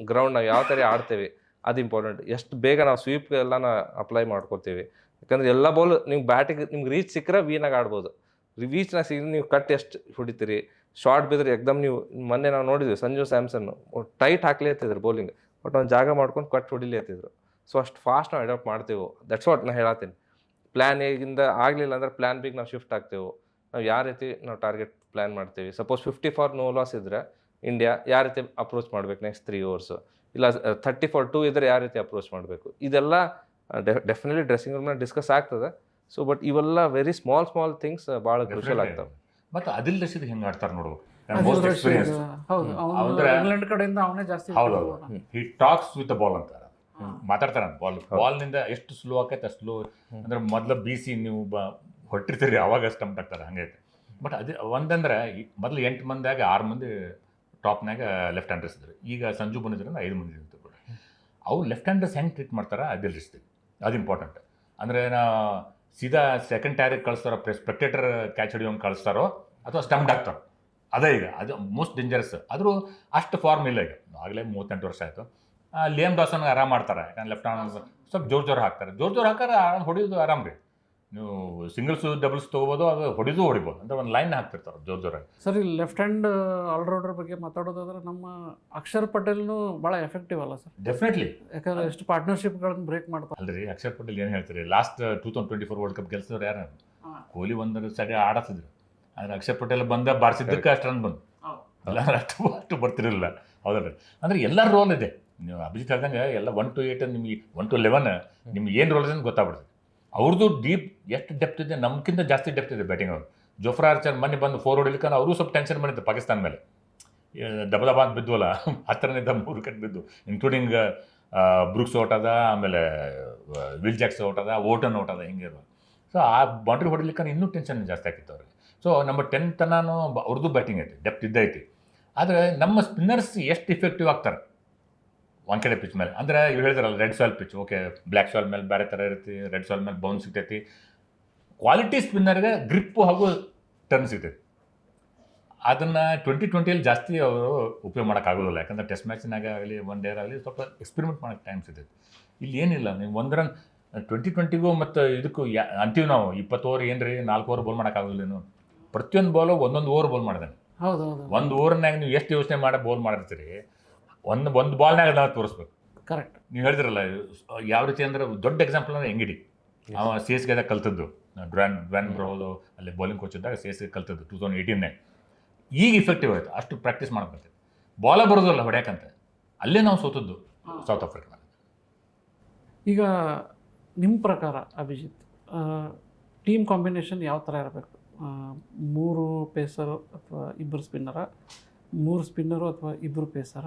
ಗ್ರೌಂಡ್ ನಾವು ಯಾವ ಥರ ಆಡ್ತೇವೆ ಅದು ಇಂಪಾರ್ಟೆಂಟ್. ಎಷ್ಟು ಬೇಗ ನಾವು ಸ್ವೀಪ್ಗೆಲ್ಲ ಅಪ್ಲೈ ಮಾಡ್ಕೊತೀವಿ. ಯಾಕಂದರೆ ಎಲ್ಲ ಬಾಲ್ ನೀವು ಬ್ಯಾಟಿಗೆ ನಿಮ್ಗೆ ರೀಚ್ ಸಿಕ್ಕರೆ ವೀನಾಗ ಆಡ್ಬೋದು. ರೀಚ್ನಾಗ ಸಿಕ್ಕರೆ ನೀವು ಕಟ್ ಎಷ್ಟು ಹೊಡಿತೀರಿ, ಶಾರ್ಟ್ ಬಿದ್ದರೆ ಎಕ್ದಮ್ ನೀವು ಮೊನ್ನೆ ನಾವು ನೋಡಿದ್ವಿ ಸಂಜು ಸ್ಯಾಮ್ಸನ್ ಟೈಟ್ ಹಾಕ್ಲಿ ಹತ್ತಿದ್ರು ಬೌಲಿಂಗ್, ಬಟ್ ಒಂದು ಜಾಗ ಮಾಡ್ಕೊಂಡು ಕಟ್ ಹೊಡಿಲಿ ಹತ್ತಿದ್ರು. ಸೊ ಅಷ್ಟು ಫಾಸ್ಟ್ ನಾವು ಅಡಾಪ್ಟ್ ಮಾಡ್ತೇವೆ. ದಟ್ಸ್ ವಾಟ್ ನಾನು ಹೇಳತ್ತೀನಿ. ಪ್ಲ್ಯಾನ್ ಎಗಿಂದ ಆಗಲಿಲ್ಲ ಅಂದ್ರೆ ಪ್ಲ್ಯಾನ್ ಬಿಗೆ ನಾವು ಶಿಫ್ಟ್ ಆಗ್ತೇವೆ. ನಾವು ಯಾವ ರೀತಿ ನಾವು ಟಾರ್ಗೆಟ್ ಪ್ಲ್ಯಾನ್ ಮಾಡ್ತೀವಿ. ಸಪೋಸ್ 50 ಫಾರ್ ನೋ ಲಾಸ್ ಇದ್ದರೆ ಇಂಡಿಯಾ ಯಾವ ರೀತಿ ಅಪ್ರೋಚ್ ಮಾಡಬೇಕು ನೆಕ್ಸ್ಟ್ 3 ಓವರ್ಸು, ಇಲ್ಲ 30 ಫಾರ್ 2 ಇದ್ದರೆ ಯಾವ ರೀತಿ ಅಪ್ರೋಚ್ ಮಾಡಬೇಕು, ಇದೆಲ್ಲ ಡೆಫಿನೆಟ್ಲಿ ಡ್ರೆಸ್ಸಿಂಗ್ ರೂಮ್ನ ಡಿಸ್ಕಸ್ ಆಗ್ತದೆ. ಸೊ ಬಟ್ ಇವೆಲ್ಲ ವೆರಿ ಸ್ಮಾಲ್ ಥಿಂಗ್ಸ್ ಭಾಳ ಕ್ರೂಷಿಯಲ್ ಆಗ್ತವೆ. ಮತ್ತು ಆದಿಲ್ ರಶೀದ್ ಹೆಂಗೆ ಆಡ್ತಾರೆ ನೋಡು, ಇಂಗ್ಲೆಂಡ್ ಕಡೆಯಿಂದ ಅವನೇ ಜಾಸ್ತಿ. ಹಿ ಟಾಕ್ಸ್ ವಿತ್ ದ ಬಾಲ್ ಅಂತಾರೆ. ಮಾತಾಡ್ತಾರೆ ಬಾಲ್ನಿಂದ ಎಷ್ಟು ಸ್ಲೋ ಆಕೈತೆ ಅಷ್ಟು ಸ್ಲೋ ಅಂದ್ರೆ ಮೊದಲು ಬೀಸಿ ನೀವು ಹೊಟ್ಟಿರ್ತೀರಿ ಅವಾಗ ಸ್ಟಂಪ್ ಆಗ್ತಾರೆ ಹಂಗೈತೆ. ಬಟ್ ಅದು ಒಂದಂದ್ರೆ ಮೊದಲು 8 ಮಂದಿಯಾಗ 6 ಮಂದಿ ಟಾಪ್ನಾಗ ಲೆಫ್ಟ್ ಹ್ಯಾಂಡರ್ಸ್ ಇದ್ರು. ಈಗ ಸಂಜು ಬಂದಿದ್ರಿಂದ 5 ಮಂದಿ ಇರ್ತಾರೆ. ಅವ್ರು ಲೆಫ್ಟ್ ಹ್ಯಾಂಡರ್ಸ್ ಹೆಂಗೆ ಟ್ರೀಟ್ ಮಾಡ್ತಾರೆ ಅದಿಲ್ಲ ಇರ್ತೀವಿ, ಅದು ಇಂಪಾರ್ಟೆಂಟ್. ಅಂದರೆ ನಾ ಸೀದಾ ಸೆಕೆಂಡ್ ಟೈರಿಗೆ ಕಳಿಸ್ತಾರೋ ಸ್ಪೆಕ್ಟೇಟರ್ ಕ್ಯಾಚ್ ಹಿಡಿಯೋಂಗೆ ಕಳಿಸ್ತಾರೋ ಅಥವಾ ಸ್ಟಂಪ್ಡ್ ಆಗ್ತಾರೋ, ಅದೇ ಈಗ ಅದು ಮೋಸ್ಟ್ ಡೇಂಜರಸ್. ಆದರೂ ಅಷ್ಟು ಫಾರ್ಮ್ ಇಲ್ಲ ಈಗ, ಆಗಲೇ 38 ವರ್ಷ ಆಯಿತು. ಲಿಯಮ್ ಡಾಸನ್ಗೆ ಆರಾಮ್ ಮಾಡ್ತಾರೆ, ಯಾಕಂದ್ರೆ ಲೆಫ್ಟ್ ಹ್ಯಾಂಡ್ ಸ್ವಲ್ಪ ಜೋರು ಹಾಕ್ತಾರೆ, ಜೋರು ಹಾಕಿದ್ರೆ ಹೊಡಿಯೋದು ಆರಾಮ್ ರೀ. ನೀವು ಸಿಂಗಲ್ಸು ಡಬಲ್ಸ್ ತೊಗೋಬೋದು, ಅದು ಹೊಡಿಬೋದು ಅಂತ ಒಂದು ಲೈನ್ ಹಾಕ್ತಿರ್ತಾರೆ ಜೋರಾಗಿ. ಸರ್, ಇಲ್ಲಿ ಲೆಫ್ಟ್ ಹ್ಯಾಂಡ್ ಆಲ್ರೌಂಡರ್ ಬಗ್ಗೆ ಮಾತಾಡೋದಾದ್ರೆ ನಮ್ಮ ಅಕ್ಷರ್ ಪಟೇಲ್ನು ಭಾಳ ಎಫೆಕ್ಟಿವ್ ಅಲ್ಲ ಸರ್? ಡೆಫಿನೆಟ್ಲಿ, ಯಾಕಂದ್ರೆ ಎಷ್ಟು ಪಾರ್ಟ್ನರ್ಶಿಪ್ಗಳನ್ನು ಬ್ರೇಕ್ ಮಾಡ್ತಾರೆ. ಅಲ್ರಿ ಅಕ್ಷರ್ ಪಟೇಲ್ ಏನು ಹೇಳ್ತೀರಿ, ಲಾಸ್ಟ್ 2024 ವರ್ಲ್ಡ್ ಕಪ್ ಗೆಲ್ಸಿದ್ರು ಯಾರು? ಕೊಹ್ಲಿ ಒಂದರ ಸರಿ ಆಡತ್ತಿದ್ರು, ಆದರೆ ಅಕ್ಷರ್ ಪಟೇಲ್ ಬಂದ ಬಾರಿಸಿದ್ದಕ್ಕೆ ಅಷ್ಟು ರನ್ ಬಂದು, ಇಲ್ಲಾಂದ್ರೆ ಅಷ್ಟು ಬರ್ತಿರಲಿಲ್ಲ. ಹೌದಲ್ಲ? ಅಂದರೆ ಎಲ್ಲರ ರೋಲ್ ಇದೆ. ನೀವು ಅಭಿಜಿತ್ ಹೇಳ್ದಂಗೆ ಎಲ್ಲ 1 to 8 ನಿಮಗೆ 1 to 11 ನಿಮ್ಗೆ ಏನು ರೋಲ್ ಇದೆ ಅಂತ ಗೊತ್ತಾಗ್ಬಿಡ್ತದೆ. ಅವ್ರದ್ದು ಡೀಪ್ ಎಷ್ಟು ಡೆಪ್ತ್ ಇದೆ, ನಮ್ಗಿಂತ ಜಾಸ್ತಿ ಡೆಪ್ತ್ ಇದೆ ಬ್ಯಾಟಿಂಗ್ ಅವರು. ಜೋಫ್ರಾ ಆರ್ಚರ್ ಮೊನ್ನೆ ಬಂದು 4 ಹೊಡಿಲಿಕ್ಕೆ ಅವರು ಸ್ವಲ್ಪ ಟೆನ್ಷನ್ ಮಾಡಿದ್ದು ಪಾಕಿಸ್ತಾನ ಮೇಲೆ, ದಬದಬ ಅಂತ ಬಿದ್ವಲ್ಲ, ಹತ್ತಿರನಿಂದ 3 ವಿಕೆಟ್ ಬಿದ್ದು, ಇನ್ಕ್ಲೂಡಿಂಗ್ ಬ್ರೂಕ್ಸ್ ಔಟ್ ಅದ, ಆಮೇಲೆ ವಿಲ್ ಜಾಕ್ಸ್ ಔಟ್ ಅದ, ಓಟನ್ ಔಟ್ ಅದ, ಹಿಂಗೆ ಇರೋದು. ಸೊ ಆ ಬೌಂಡ್ರಿ ಹೊಡಿಲಿಕ್ಕೆ ಇನ್ನೂ ಟೆನ್ಷನ್ ಜಾಸ್ತಿ ಆಗಿತ್ತು ಅವ್ರಿಗೆ. ಸೊ ನಂಬರ್ 10 ತನೂ ಅವ್ರದ್ದು ಬ್ಯಾಟಿಂಗ್ ಐತಿ, ಡೆಪ್ತ್ ಇದ್ದೈತಿ. ಆದರೆ ನಮ್ಮ ಸ್ಪಿನ್ನರ್ಸ್ ಎಷ್ಟು ಇಫೆಕ್ಟಿವ್ ಆಗ್ತಾರೆ ಒಂದ್ಕಡೆ ಪಿಚ್ ಮೇಲೆ. ಅಂದರೆ ಇವ್ರು ಹೇಳಿದ್ರಲ್ಲ red soil pitch, okay, black soil ಮೇಲೆ ಬೇರೆ ಥರ ಇರ್ತಿ, ರೆಡ್ ಸಾಯಿಲ್ ಮೇಲೆ ಬೌನ್ಸ್ ಸಿಗ್ತೈತಿ. ಕ್ವಾಲಿಟಿ ಸ್ಪಿನ್ನರ್ಗೆ ಗ್ರಿಪ್ಪು ಹಾಗೂ ಟರ್ನ್ ಸಿಗ್ತೈತಿ. ಅದನ್ನು 2020 ಜಾಸ್ತಿ ಅವರು ಉಪಯೋಗ ಮಾಡೋಕ್ಕಾಗೋದಿಲ್ಲ, ಯಾಕಂದರೆ ಟೆಸ್ಟ್ ಮ್ಯಾಚ್ನಾಗ ಆಗಲಿ ಒನ್ ಡೇ ಆಗಲಿ ಸ್ವಲ್ಪ ಎಕ್ಸ್ಪೆರಿಮೆಂಟ್ ಮಾಡೋಕ್ಕೆ ಟೈಮ್ ಸಿಗ್ತೈತಿ. ಇಲ್ಲಿ ಏನಿಲ್ಲ, ನೀವು 1 ರನ್ 2020ಗೂ ಮತ್ತು ಇದಕ್ಕೂ ಅಂತೀವಿ ನಾವು 20 ಓವರ್ ಏನು ರೀ, 4 ಓವರ್ ಬೋಲ್ ಮಾಡೋಕ್ಕಾಗೋದಿಲ್ಲ. ನೀವು ಪ್ರತಿಯೊಂದು ಬಾಲು 1 ಓವರ್ ಬೋಲ್ ಮಾಡಿದಾನೆ. ಹೌದು, 1 ಓವರ್ನಾಗ ನೀವು ಎಷ್ಟು ಯೋಚನೆ ಮಾಡಿ ಬೋಲ್ ಮಾಡಿರ್ತೀರಿ, ಒಂದು ಬಾಲ್ನಾಗ ನಾವು ತೋರಿಸ್ಬೇಕು. ಕರೆಕ್ಟ್. ನೀವು ಹೇಳಿದ್ರಲ್ಲ ಯಾವ ರೀತಿ ಅಂದ್ರೆ ದೊಡ್ಡ ಎಕ್ಸಾಂಪಲ್ ಅಂದರೆ ಎಂಗಿಡಿ. ಅವ CSKದಾಗ ಕಲ್ತದ್ದು, ಡ್ವಾನ್ ಬ್ರೋದು ಅಲ್ಲಿ ಬೌಲಿಂಗ್ ಕೋಚ್ ಇದ್ದಾಗ CSK ಕಲ್ತದ್ದು 2018ನೇ. ಈಗ ಇಫೆಕ್ಟಿವ್ ಆಯಿತು, ಅಷ್ಟು ಪ್ರಾಕ್ಟೀಸ್ ಮಾಡ್ಬೇಕು. ಬಾಲ ಬರೋದಲ್ಲ ಹೊಡ್ಯಾಕಂತ, ಅಲ್ಲೇ ನಾವು ಸೋತದ್ದು ಸೌತ್ ಆಫ್ರಿಕಾ. ಈಗ ನಿಮ್ಮ ಪ್ರಕಾರ ಅಭಿಜಿತ್, ಟೀಮ್ ಕಾಂಬಿನೇಷನ್ ಯಾವ ಥರ ಇರಬೇಕು? 3 ಪೇಸರು ಅಥವಾ 2 ಸ್ಪಿನ್ನರ, 3 ಸ್ಪಿನ್ನರು ಅಥವಾ 2 ಪೇಸರ,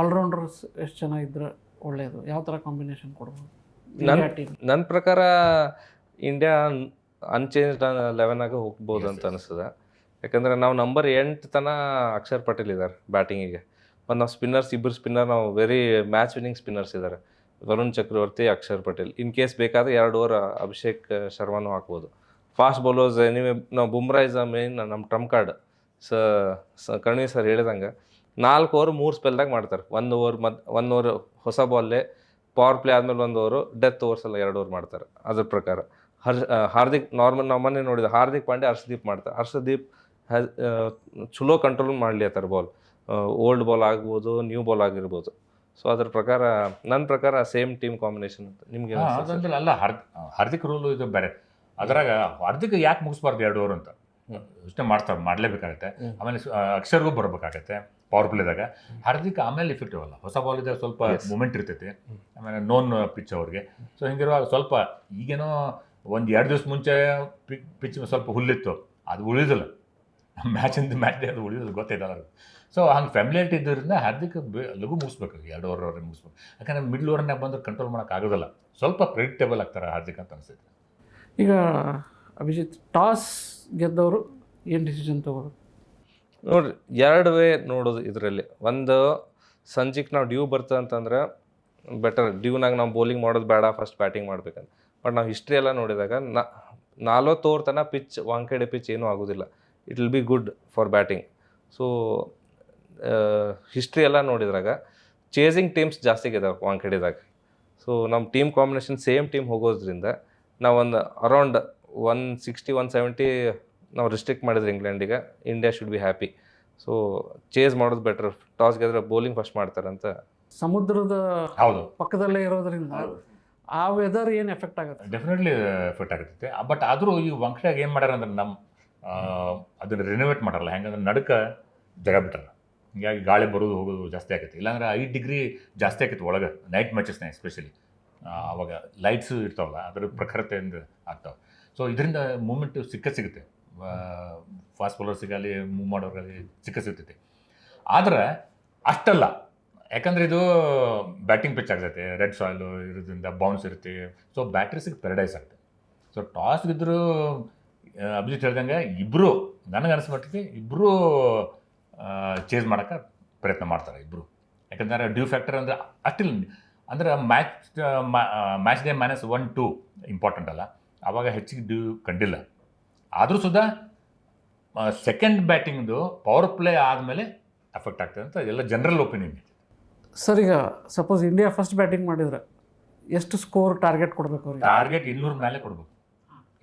ಆಲ್ರೌಂಡರ್ಸ್ ಎಷ್ಟು ಜನ ಇದ್ರೆ ಒಳ್ಳೆಯದು? ಯಾವ ಥರ ಕಾಂಬಿನೇಷನ್ ಕೊಡ್ಬೋದು ಟೀಮ್? ನನ್ನ ಪ್ರಕಾರ ಇಂಡಿಯಾ ಅನ್ಚೇಂಜ್ಡ್ 11 ಹೋಗ್ಬೋದು ಅಂತ ಅನಿಸ್ತದೆ. ಯಾಕಂದರೆ ನಾವು ನಂಬರ್ 8 ತನಕ ಅಕ್ಷರ್ ಪಟೇಲ್ ಇದ್ದಾರೆ ಬ್ಯಾಟಿಂಗಿಗೆ. ಮತ್ತು ನಾವು ಸ್ಪಿನ್ನರ್ಸ್ 2 ಸ್ಪಿನ್ನರ್, ನಾವು ವೆರಿ ಮ್ಯಾಚ್ ವಿನ್ನಿಂಗ್ ಸ್ಪಿನ್ನರ್ಸ್ ಇದ್ದಾರೆ, ವರುಣ್ ಚಕ್ರವರ್ತಿ, ಅಕ್ಷರ್ ಪಟೇಲ್. ಇನ್ ಕೇಸ್ ಬೇಕಾದರೆ 2 ಓವರ್ ಅಭಿಷೇಕ್ ಶರ್ಮಾನು ಹಾಕ್ಬೋದು. ಫಾಸ್ಟ್ ಬೌಲರ್ಸ್ ನೀವೇ ನಾವು ಬುಮ್ರಾ ಇಸ್ ಮೇನ್ ನಮ್ಮ ಟ್ರಂಪ್ ಕಾರ್ಡ್. ಕರ್ಣಿ ಸರ್ ಹೇಳಿದಂಗೆ 4 ಓವರ್ 3 ಸ್ಪೆಲ್ದಾಗ ಮಾಡ್ತಾರೆ. 1 ಓವರ್ ಹೊಸ ಬಾಲ್ಲೇ, ಪವರ್ ಪ್ಲೇ ಆದಮೇಲೆ 1 ಓವರು, ಡೆತ್ ಓವರ್ಸ್ ಎಲ್ಲ 2 ಓವರ್ ಮಾಡ್ತಾರೆ. ಅದ್ರ ಪ್ರಕಾರ ಹಾರ್ದಿಕ್ ನಾರ್ಮಲ್ ನಾವು ಮೊನ್ನೆ ನೋಡಿದ ಹಾರ್ದಿಕ್ ಪಾಂಡ್ಯ, ಹರ್ಷದೀಪ್ ಮಾಡ್ತಾರೆ. ಹರ್ಷದೀಪ್ ಚಲೋ ಕಂಟ್ರೋಲ್ ಮಾಡಲಿ ಆ ಥರ ಬಾಲ್, ಓಲ್ಡ್ ಬಾಲ್ ಆಗ್ಬೋದು, ನ್ಯೂ ಬಾಲ್ ಆಗಿರ್ಬೋದು. ಸೊ ಅದ್ರ ಪ್ರಕಾರ ನನ್ನ ಪ್ರಕಾರ ಸೇಮ್ ಟೀಮ್ ಕಾಂಬಿನೇಷನ್ ಅಂತ. ನಿಮ್ಗೆ ಅದಂದ್ರೆ ಅಲ್ಲ, ಹಾರ್ದಿಕ್ ರೂಲು ಇದು ಬೇರೆ. ಅದ್ರಾಗ ಹಾರ್ದಿಕ್ ಯಾಕೆ ಮುಗಿಸ್ಬಾರ್ದು 2 ಓವರ್ ಅಂತ ಯೋಚನೆ ಮಾಡಲೇಬೇಕಾಗತ್ತೆ. ಆಮೇಲೆ ಅಕ್ಷರ್ಗೂ ಬರಬೇಕಾಗತ್ತೆ ಪವರ್ ಪ್ಲೇದಾಗ. ಹಾರ್ದಿಕ್ ಆಮೇಲೆ ಇಫೆಕ್ಟಿವ್ ಅಲ್ಲ, ಹೊಸ ಬಾಲ್ ಇದ್ದಾಗ ಸ್ವಲ್ಪ ಮೂಮೆಂಟ್ ಇರ್ತೈತಿ, ಆಮೇಲೆ ನೋನ್ ಪಿಚ್ ಅವ್ರಿಗೆ. ಸೊ ಹಿಂಗಿರುವಾಗ ಸ್ವಲ್ಪ ಈಗೇನೋ 1-2 ದಿವಸ ಮುಂಚೆ ಪಿಚ್ ಸ್ವಲ್ಪ ಹುಲ್ಲಿತ್ತು, ಅದು ಉಳಿದಿಲ್ಲ ಮ್ಯಾಚ್ ಅದು ಉಳಿಯೋದು ಗೊತ್ತಿದ್ದಲ್ಲ. ಸೊ ಹಂಗೆ ಫ್ಯಾಮಿಲಿಯಾರಿಟಿ ಇದ್ದರಿಂದ ಹಾರ್ದಿಕ್ ಲಘು ಮುಗಿಸ್ಬೇಕು, 2 ಓವರ್ ಮುಗಿಸ್ಬೇಕು. ಯಾಕಂದರೆ ಮಿಡ್ಲ್ ಓವರ್ನಾಗ ಬಂದ್ರೆ ಕಂಟ್ರೋಲ್ ಮಾಡೋಕ್ಕಾಗೋದಿಲ್ಲ, ಸ್ವಲ್ಪ ಪ್ರೆಡಿಕ್ಟೇಬಲ್ ಆಗ್ತಾರೆ ಹಾರ್ದಿಕ್ ಅಂತ ಅನಿಸುತ್ತೆ. ಈಗ ಅಭಿಜಿತ್, ಟಾಸ್ ಗೆದ್ದವರು ಏನು ಡಿಸಿಷನ್ ತೊಗೋಬೇಕು? ನೋಡಿರಿ, 2 ವೇ ನೋಡೋದು ಇದರಲ್ಲಿ. ಒಂದು ಸಂಜೆಗೆ ನಾವು ಡ್ಯೂ ಬರ್ತದೆ ಅಂತಂದ್ರೆ ಬೆಟರ್, ಡ್ಯೂನಾಗ ನಾವು ಬೌಲಿಂಗ್ ಮಾಡೋದು ಬೇಡ, ಫಸ್ಟ್ ಬ್ಯಾಟಿಂಗ್ ಮಾಡ್ಬೇಕಂತ. ಬಟ್ ನಾವು ಹಿಸ್ಟ್ರಿ ಎಲ್ಲ ನೋಡಿದಾಗ 40 ಓವರ್ ತನಕ ಪಿಚ್ ವಾಂಕಡೆ ಪಿಚ್ ಏನೂ ಆಗೋದಿಲ್ಲ. It will be good for batting. So history ಎಲ್ಲ ನೋಡಿದ್ರಾಗ ಚೇಸಿಂಗ್ ಟೀಮ್ಸ್ ಜಾಸ್ತಿ ಇದಾವೆ ವಾಂಕಡೆದಾಗ. ಸೊ ನಮ್ಮ ಟೀಮ್ ಕಾಂಬಿನೇಷನ್ ಸೇಮ್ ಟೀಮ್ ಹೋಗೋದ್ರಿಂದ ನಾವೊಂದು ಅರೌಂಡ್ 160-170 ನಾವು ರಿಸ್ಟ್ರಿಕ್ಟ್ ಮಾಡಿದ್ರೆ ಇಂಗ್ಲೆಂಡಿಗೆ, India should be happy. So chase ಮಾಡೋದು ಬೆಟರ್. ಟಾಸ್ ಗೆದ್ರೆ ಬೌಲಿಂಗ್ ಫಸ್ಟ್ ಮಾಡ್ತಾರಂತ. ಸಮುದ್ರದ ಹೌದು ಪಕ್ಕದಲ್ಲೇ ಇರೋದ್ರಿಂದ ಆ ವೆದರ್ ಏನು ಎಫೆಕ್ಟ್ ಆಗುತ್ತೆ? ಡೆಫಿನೆಟ್ಲಿ ಎಫೆಕ್ಟ್ ಆಗುತ್ತೆ. ಬಟ್ ಆದರೂ ಈ ವಂಕಡೆಯಾಗ ಏನು ಮಾಡ್ಯಾರ ಅಂದ್ರೆ ನಮ್ಮ ಅದನ್ನು ರಿನೋವೇಟ್ ಮಾಡಲ್ಲ. ಹೆಂಗಂದ್ರೆ ನಡುಕ ಜಾಗ ಬಿಟ್ಟಾರ, ಹೀಗಾಗಿ ಗಾಳಿ ಬರೋದು ಹೋಗೋದು ಜಾಸ್ತಿ ಆಗುತ್ತೆ. ಇಲ್ಲಾಂದ್ರೆ 5 ಡಿಗ್ರಿ ಜಾಸ್ತಿ ಆಕೈತೆ ಒಳಗೆ ನೈಟ್ ಮ್ಯಾಚಸ್ನ ಎಸ್ಪೆಷಲಿ. ಅವಾಗ ಲೈಟ್ಸು ಇರ್ತಾವಲ್ಲ, ಅದರ ಪ್ರಖರತೆಯಿಂದ ಆಗ್ತಾವೆ. ಸೊ ಇದರಿಂದ ಮೂಮೆಂಟ್ ಸಿಗುತ್ತೆ, ಫಾಸ್ಟ್ ಬೌಲರ್ಸಿಗಾಗಲಿ ಮೂವ್ ಮಾಡೋರಿಗಾಗಲಿ ಸಿಗ್ತೈತಿ. ಆದರೆ ಅಷ್ಟಲ್ಲ, ಯಾಕಂದರೆ ಇದು ಬ್ಯಾಟಿಂಗ್ ಪಿಚ್ ಆಗ್ತೈತೆ, ರೆಡ್ ಸಾಯಿಲು ಇರೋದ್ರಿಂದ ಬೌನ್ಸ್ ಇರುತ್ತೆ. ಸೊ ಬ್ಯಾಟ್ರೀಸಿಗೆ ಪ್ಯಾರಡೈಸ್ ಆಗುತ್ತೆ. ಸೊ ಟಾಸ್ ಗೆದ್ದರು ಅಭಿಜಿತ್ ಹೇಳ್ದಂಗೆ ಇಬ್ಬರು, ನನಗೆ ಅನಿಸ್ಮಟ್ಟಿಗೆ ಇಬ್ಬರು ಚೇಸ್ ಮಾಡೋಕ್ಕೆ ಪ್ರಯತ್ನ ಮಾಡ್ತಾರೆ ಇಬ್ಬರು. ಯಾಕಂದರೆ ಡ್ಯೂ ಫ್ಯಾಕ್ಟರ್ ಅಂದರೆ ಅಷ್ಟಿಲ್ಲ, ಅಂದರೆ ಮ್ಯಾಚ್ ಡೇ -1-2 ಇಂಪಾರ್ಟೆಂಟ್ ಅಲ್ಲ, ಆವಾಗ ಹೆಚ್ಚಿಗೆ ಡ್ಯೂ ಕಂಡಿಲ್ಲ. ಆದರೂ ಸುಧಾ ಸೆಕೆಂಡ್ ಬ್ಯಾಟಿಂಗ್ದು ಪವರ್ ಪ್ಲೇ ಆದಮೇಲೆ ಅಫೆಕ್ಟ್ ಆಗ್ತದೆ ಅಂತ ಎಲ್ಲ ಜನರಲ್ ಒಪಿನಿಯನ್. ಸರ್ ಈಗ ಸಪೋಸ್ ಇಂಡಿಯಾ ಫಸ್ಟ್ ಬ್ಯಾಟಿಂಗ್ ಮಾಡಿದ್ರೆ ಎಷ್ಟು ಸ್ಕೋರ್ ಟಾರ್ಗೆಟ್ ಕೊಡಬೇಕು ಅವ್ರಿಗೆ? ಟಾರ್ಗೆಟ್ 200 ಮೇಲೆ ಕೊಡ್ಬೇಕು,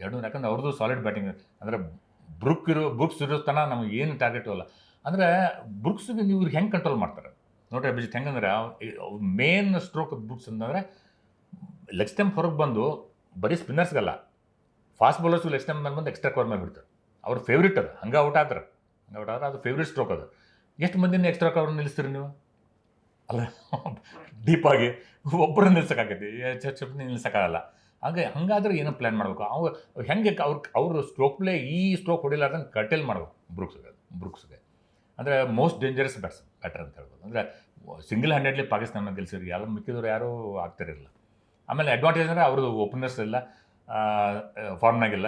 200. ಯಾಕಂದ್ರೆ ಅವ್ರದ್ದು ಸಾಲಿಡ್ ಬ್ಯಾಟಿಂಗ್. ಅಂದರೆ ಬ್ರುಕ್ಸ್ ಇರೋ ತನಕ ನಮಗೆ ಏನು ಟಾರ್ಗೆಟು ಅಲ್ಲ. ಅಂದರೆ ಬ್ರುಕ್ಸ್ಗೆ ನೀವು ಇವ್ರಿಗೆ ಹೆಂಗೆ ಕಂಟ್ರೋಲ್ ಮಾಡ್ತಾರೆ ನೋಡ್ರಿ ಅಭಿಜಿತ್. ಹೆಂಗಂದ್ರೆ ಮೇನ್ ಸ್ಟ್ರೋಕ್ ಬ್ರುಕ್ಸ್ ಅಂತಂದರೆ ಲೆಗ್ ಸ್ಟಂಪ್ ಹೊರಗೆ ಬಂದು ಬರೀ ಸ್ಪಿನ್ನರ್ಸ್ಗಲ್ಲ, ಫಾಸ್ಟ್ ಬೌಲರ್ಸ್ಗೂ ಲೆಗ್ ಸ್ಟಂಪ್ ಮೇಲೆ ಬಂದು ಎಕ್ಸ್ಟ್ರಾ ಕವರ್ ಮೇಲೆ ಬಿಡ್ತಾರೆ. ಅವ್ರ ಫೇವ್ರೇಟ್ ಅದು, ಹಂಗೆ ಔಟ್ ಆದ್ರೆ ಅದು ಫೇವ್ರೇಟ್ ಸ್ಟ್ರೋಕ್ ಅದು. ಎಷ್ಟು ಮಂದಿನ ಎಕ್ಸ್ಟ್ರಾ ಕವರ್ ನಿಲ್ಲಿಸ್ತೀರಿ ನೀವು? ಅಲ್ಲ, ಡೀಪಾಗಿ ಒಬ್ಬರು ನಿಲ್ಸೋಕ್ಕಾಗೈತಿ, ನಿಲ್ಸೋಕ್ಕಾಗಲ್ಲ. ಹಂಗಾದ್ರೆ ಏನೋ ಪ್ಲ್ಯಾನ್ ಮಾಡಬೇಕು. ಹೆಂಗೆ ಅವ್ರ ಸ್ಟ್ರೋಕ್ ಪ್ಲೇ ಈ ಸ್ಟ್ರೋಕ್ ಹೊಡಿಲಾರ್ದಂಗೆ ಕಟೇಲ್ ಮಾಡಬೇಕು ಬ್ರುಕ್ಸ್ಗೆ. ಅಂದರೆ ಮೋಸ್ಟ್ ಡೇಂಜರಸ್ ಬ್ಯಾಟರ್ ಅಂತ ಹೇಳ್ಬೋದು. ಅಂದರೆ ಸಿಂಗಲ್ ಹ್ಯಾಂಡೆಡ್ಲಿ ಪಾಕಿಸ್ತಾನ ಗೆಲ್ಸಿದ್ರು, ಎಲ್ಲ ಮಿಕ್ಕಿದವರು ಯಾರೂ ಆಗ್ತಿರಲಿಲ್ಲ. ಆಮೇಲೆ ಅಡ್ವಾಂಟೇಜ್ ಅಂದರೆ ಅವ್ರದ್ದು ಓಪನರ್ಸ್ ಇಲ್ಲ, ಫಾರ್ಮ್ನಾಗಿಲ್ಲ.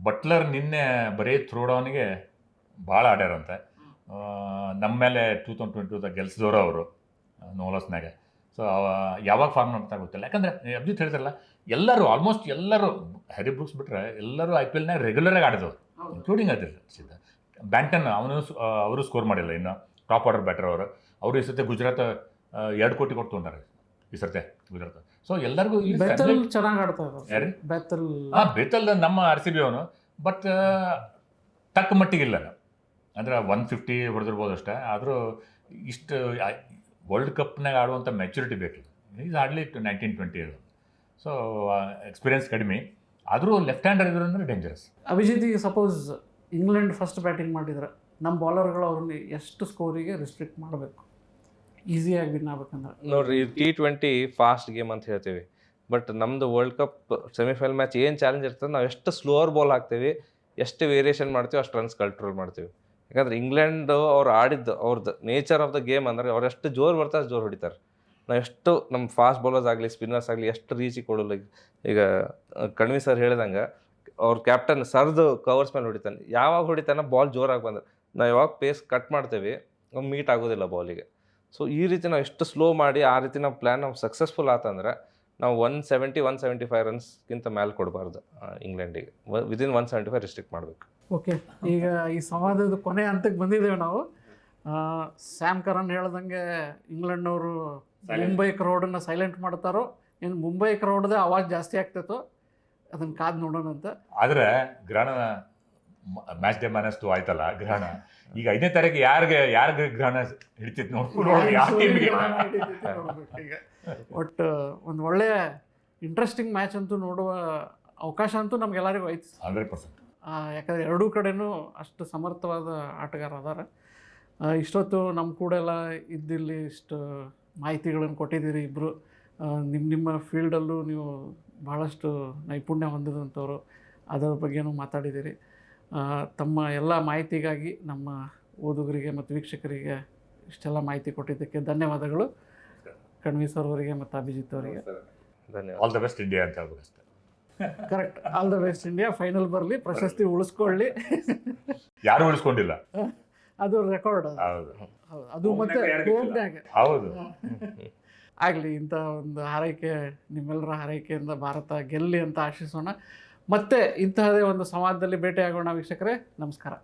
ಬಟ್ಲರ್ ನಿನ್ನೆ ಬರೀ ಥ್ರೋಡೌನಿಗೆ ಭಾಳ ಆಡ್ಯಾರಂತೆ. ನಮ್ಮ ಮೇಲೆ 2022 ಗೆಲ್ಸಿದವರು ಅವರು ನೋಲಸ್ನಾಗೆ. ಸೊ ಯಾವಾಗ ಫಾರ್ಮ್ ಮಾಡ್ತಾ ಗೊತ್ತಿಲ್ಲ. ಯಾಕಂದರೆ ಅಭಿಜಿತ್ ಹೇಳ್ತಾರಲ್ಲ, ಎಲ್ಲರೂ ಆಲ್ಮೋಸ್ಟ್ ಎಲ್ಲರೂ ಹ್ಯಾರಿ ಬ್ರೂಕ್ಸ್ ಬಿಟ್ಟರೆ ಎಲ್ಲರೂ IPL ನಾಗ ರೆಗ್ಯುಲರಾಗಿ ಆಡಿದವರು, ಇನ್ಕ್ಲೂಡಿಂಗ್ ಅದಿಲ್ಲ ಸಿದ್ಧ. ಬ್ಯಾಂಟನ್ ಅವರು ಸ್ಕೋರ್ ಮಾಡಿಲ್ಲ ಇನ್ನು, ಟಾಪ್ ಆರ್ಡರ್ ಬ್ಯಾಟರ್ ಅವರು ಈ ಸತಿ ಗುಜರಾತ್ 2 ಕೋಟಿ ಕೊಟ್ಟು ತೊಗೊಂಡಾರೆ ಈ ಸರ್ತೆ ಗುಜರಾತ್. ಸೊ ಎಲ್ಲರಿಗೂ ಚೆನ್ನಾಗಿ ಆಡ್ತಾರೆ. ಬೇತಲ್ ನಮ್ಮ RCB ಅವನು, ಬಟ್ ತಕ್ಕ ಮಟ್ಟಿಗಿಲ್ಲ. ಅಂದರೆ 150 ಹೊಡೆದಿರ್ಬೋದು ಅಷ್ಟೇ. ಆದರೂ ಇಷ್ಟು ವರ್ಲ್ಡ್ ಕಪ್ನಾಗ ಆಡುವಂಥ ಮೆಚುರಿಟಿ ಬೇಕಿಲ್ಲ. ಈಸ್ ಹಾರ್ಡ್ಲಿ 19-20 ಇರೋದು. ಸೊ ಎಕ್ಸ್ಪೀರಿಯನ್ಸ್ ಕಡಿಮೆ, ಆದರೂ ಲೆಫ್ಟ್ ಹ್ಯಾಂಡರ್ ಇದ್ರು ಅಂದರೆ ಡೇಂಜರಸ್. ಅಭಿಜಿತ್, ಈಗ ಸಪೋಸ್ ಇಂಗ್ಲೆಂಡ್ ಫಸ್ಟ್ ಬ್ಯಾಟಿಂಗ್ ಮಾಡಿದ್ರೆ ನಮ್ಮ ಬೌಲರ್ಗಳು ಅವ್ರನ್ನ ಎಷ್ಟು ಸ್ಕೋರಿಗೆ ರಿಸ್ಟ್ರಿಕ್ಟ್ ಮಾಡಬೇಕು ಈಸಿಯಾಗಿ ವಿನ್ ಆಗ್ಬೇಕಂದ್ರೆ? ನೋಡ್ರಿ, T20 ಫಾಸ್ಟ್ ಗೇಮ್ ಅಂತ ಹೇಳ್ತೀವಿ, ಬಟ್ ನಮ್ಮದು ವರ್ಲ್ಡ್ ಕಪ್ ಸೆಮಿಫೈನಲ್ ಮ್ಯಾಚ್ ಏನು ಚಾಲೆಂಜ್ ಇರ್ತದೆ, ನಾವು ಎಷ್ಟು ಸ್ಲೋವರ್ ಬಾಲ್ ಹಾಕ್ತೀವಿ, ಎಷ್ಟು ವೇರಿಯೇಷನ್ ಮಾಡ್ತೀವಿ, ಅಷ್ಟು ರನ್ಸ್ ಕಂಟ್ರೋಲ್ ಮಾಡ್ತೀವಿ. ಯಾಕಂದ್ರೆ ಇಂಗ್ಲೆಂಡ್ ಅವ್ರು ಆಡಿದ್ದು ಅವ್ರದ್ದು ನೇಚರ್ ಆಫ್ ದ ಗೇಮ್ ಅಂದರೆ ಅವ್ರು ಎಷ್ಟು ಜೋರು ಬರ್ತಾರೆ ಅಷ್ಟು ಜೋರು ಹೊಡಿತಾರೆ. ನಾವು ಎಷ್ಟು ನಮ್ಮ ಫಾಸ್ಟ್ ಬೌಲರ್ಸ್ ಆಗಲಿ ಸ್ಪಿನ್ನರ್ಸ್ ಆಗಲಿ ಎಷ್ಟು ರೀಚಿಗೆ ಕೊಡೋಲ್ಲ. ಈಗ ಕಣ್ವಿ ಸರ್ ಹೇಳಿದಂಗೆ ಅವ್ರ ಕ್ಯಾಪ್ಟನ್ ಸರ್ದು ಕವರ್ಸ್ ಮೇಲೆ ಹೊಡಿತಾನೆ. ಯಾವಾಗ ಹೊಡಿತಾನೆ ಬಾಲ್ ಜೋರಾಗಿ ಬಂದ್ರೆ ನಾವು ಯಾವಾಗ ಪೇಸ್ ಕಟ್ ಮಾಡ್ತೇವೆ ನಾವು ಮೀಟ್ ಆಗೋದಿಲ್ಲ ಬಾಲಿಗೆ. ಸೊ ಈ ರೀತಿ ನಾವು ಎಷ್ಟು ಸ್ಲೋ ಮಾಡಿ ಆ ರೀತಿ ನಾವು ಪ್ಲ್ಯಾನ್ ನಾವು ಸಕ್ಸಸ್ಫುಲ್ ಆತಂದ್ರೆ ನಾವು 170-175 ರನ್ಸ್ಗಿಂತ ಮೇಲೆ ಕೊಡಬಾರ್ದು ಇಂಗ್ಲೆಂಡಿಗೆ. ವಿದಿನ್ 175 ರಿಸ್ಟ್ರಿಕ್ಟ್ ಮಾಡಬೇಕು. ಓಕೆ, ಈಗ ಈ ಸಂವಾದದ ಕೊನೆ ಹಂತಕ್ಕೆ ಬಂದಿದ್ದೇವೆ ನಾವು. ಸ್ಯಾಮ್ ಕರನ್ ಹೇಳ್ದಂಗೆ ಇಂಗ್ಲೆಂಡ್ನವರು ಮುಂಬೈ ಕ್ರೌಡನ್ನು ಸೈಲೆಂಟ್ ಮಾಡ್ತಾರೋ ಏನು ಮುಂಬೈ ಕ್ರೌಡ್ದೇ ಆವಾಜ್ ಜಾಸ್ತಿ ಆಗ್ತೈತೋ ಅದನ್ನು ಕಾದು ನೋಡೋಣ ಅಂತ. ಆದರೆ ಗ್ರಹಣ ಮ್ಯಾಚ್ ಡೇ -2 ಆಯ್ತಲ್ಲ ಗ್ರಹಣ, ಈಗ 5ನೇ ತಾರೀಕು ಯಾರಿಗೆ ಗ್ರಹಣ ಹಿಡಿತಿತ್ತು ನೋಡಿ. ಈಗ ಒಟ್ಟು ಒಂದು ಒಳ್ಳೆಯ ಇಂಟ್ರೆಸ್ಟಿಂಗ್ ಮ್ಯಾಚ್ ಅಂತೂ ನೋಡುವ ಅವಕಾಶ ಅಂತೂ ನಮ್ಗೆಲ್ಲರಿಗೂ ಐತೆ 100%. ಯಾಕಂದರೆ ಎರಡೂ ಕಡೆನೂ ಅಷ್ಟು ಸಮರ್ಥವಾದ ಆಟಗಾರ ಅದಾರ. ಇಷ್ಟೊತ್ತು ನಮ್ಮ ಕೂಡ ಎಲ್ಲ ಇದ್ದಿಲ್ಲಿ ಇಷ್ಟು ಮಾಹಿತಿಗಳನ್ನು ಕೊಟ್ಟಿದ್ದೀರಿ ಇಬ್ಬರು. ನಿಮ್ಮ ಫೀಲ್ಡಲ್ಲೂ ನೀವು ಭಾಳಷ್ಟು ನೈಪುಣ್ಯ ಹೊಂದಿದಂಥವ್ರು, ಅದರ ಬಗ್ಗೆನೂ ಮಾತಾಡಿದ್ದೀರಿ. ತಮ್ಮ ಎಲ್ಲ ಮಾಹಿತಿಗಾಗಿ ನಮ್ಮ ಓದುಗರಿಗೆ ಮತ್ತು ವೀಕ್ಷಕರಿಗೆ ಇಷ್ಟೆಲ್ಲ ಮಾಹಿತಿ ಕೊಟ್ಟಿದ್ದಕ್ಕೆ ಧನ್ಯವಾದಗಳು. ಕಣ್ವಿ ಸರ್ ಅವರಿಗೆ ಮತ್ತು ಅಭಿಜಿತ್ ಅವರಿಗೆ ಧನ್ಯವಾದ. ಆಲ್ ದ ಬೆಸ್ಟ್ ಇಂಡಿಯಾ ಅಂತ ಹೇಳ್ಬೇಕು ಅಷ್ಟೇ. Correct, all the best India. Final ಬರಲಿ, ಪ್ರಶಸ್ತಿ ಉಳಿಸ್ಕೊಳ್ಳಿ. ಯಾರು ಉಳಿಸ್ಕೊಂಡಿಲ್ಲ, ಅದು ರೆಕಾರ್ಡ್. ಹೌದು ಅದು ಮತ್ತೆ ಹೋಗ್ದಾಗ ಹೌದು ಆಗಲಿ. ಇಂಥ ಒಂದು ಹಾರೈಕೆ ನಿಮ್ಮೆಲ್ಲರ ಹಾರೈಕೆಯಿಂದ ಭಾರತ ಗೆಲ್ಲಿ ಅಂತ ಆಶಿಸೋಣ. ಮತ್ತೆ ಇಂತಹದೇ ಒಂದು ಸಂವಾದದಲ್ಲಿ ಭೇಟಿಯಾಗೋಣ ವೀಕ್ಷಕರೇ. ನಮಸ್ಕಾರ.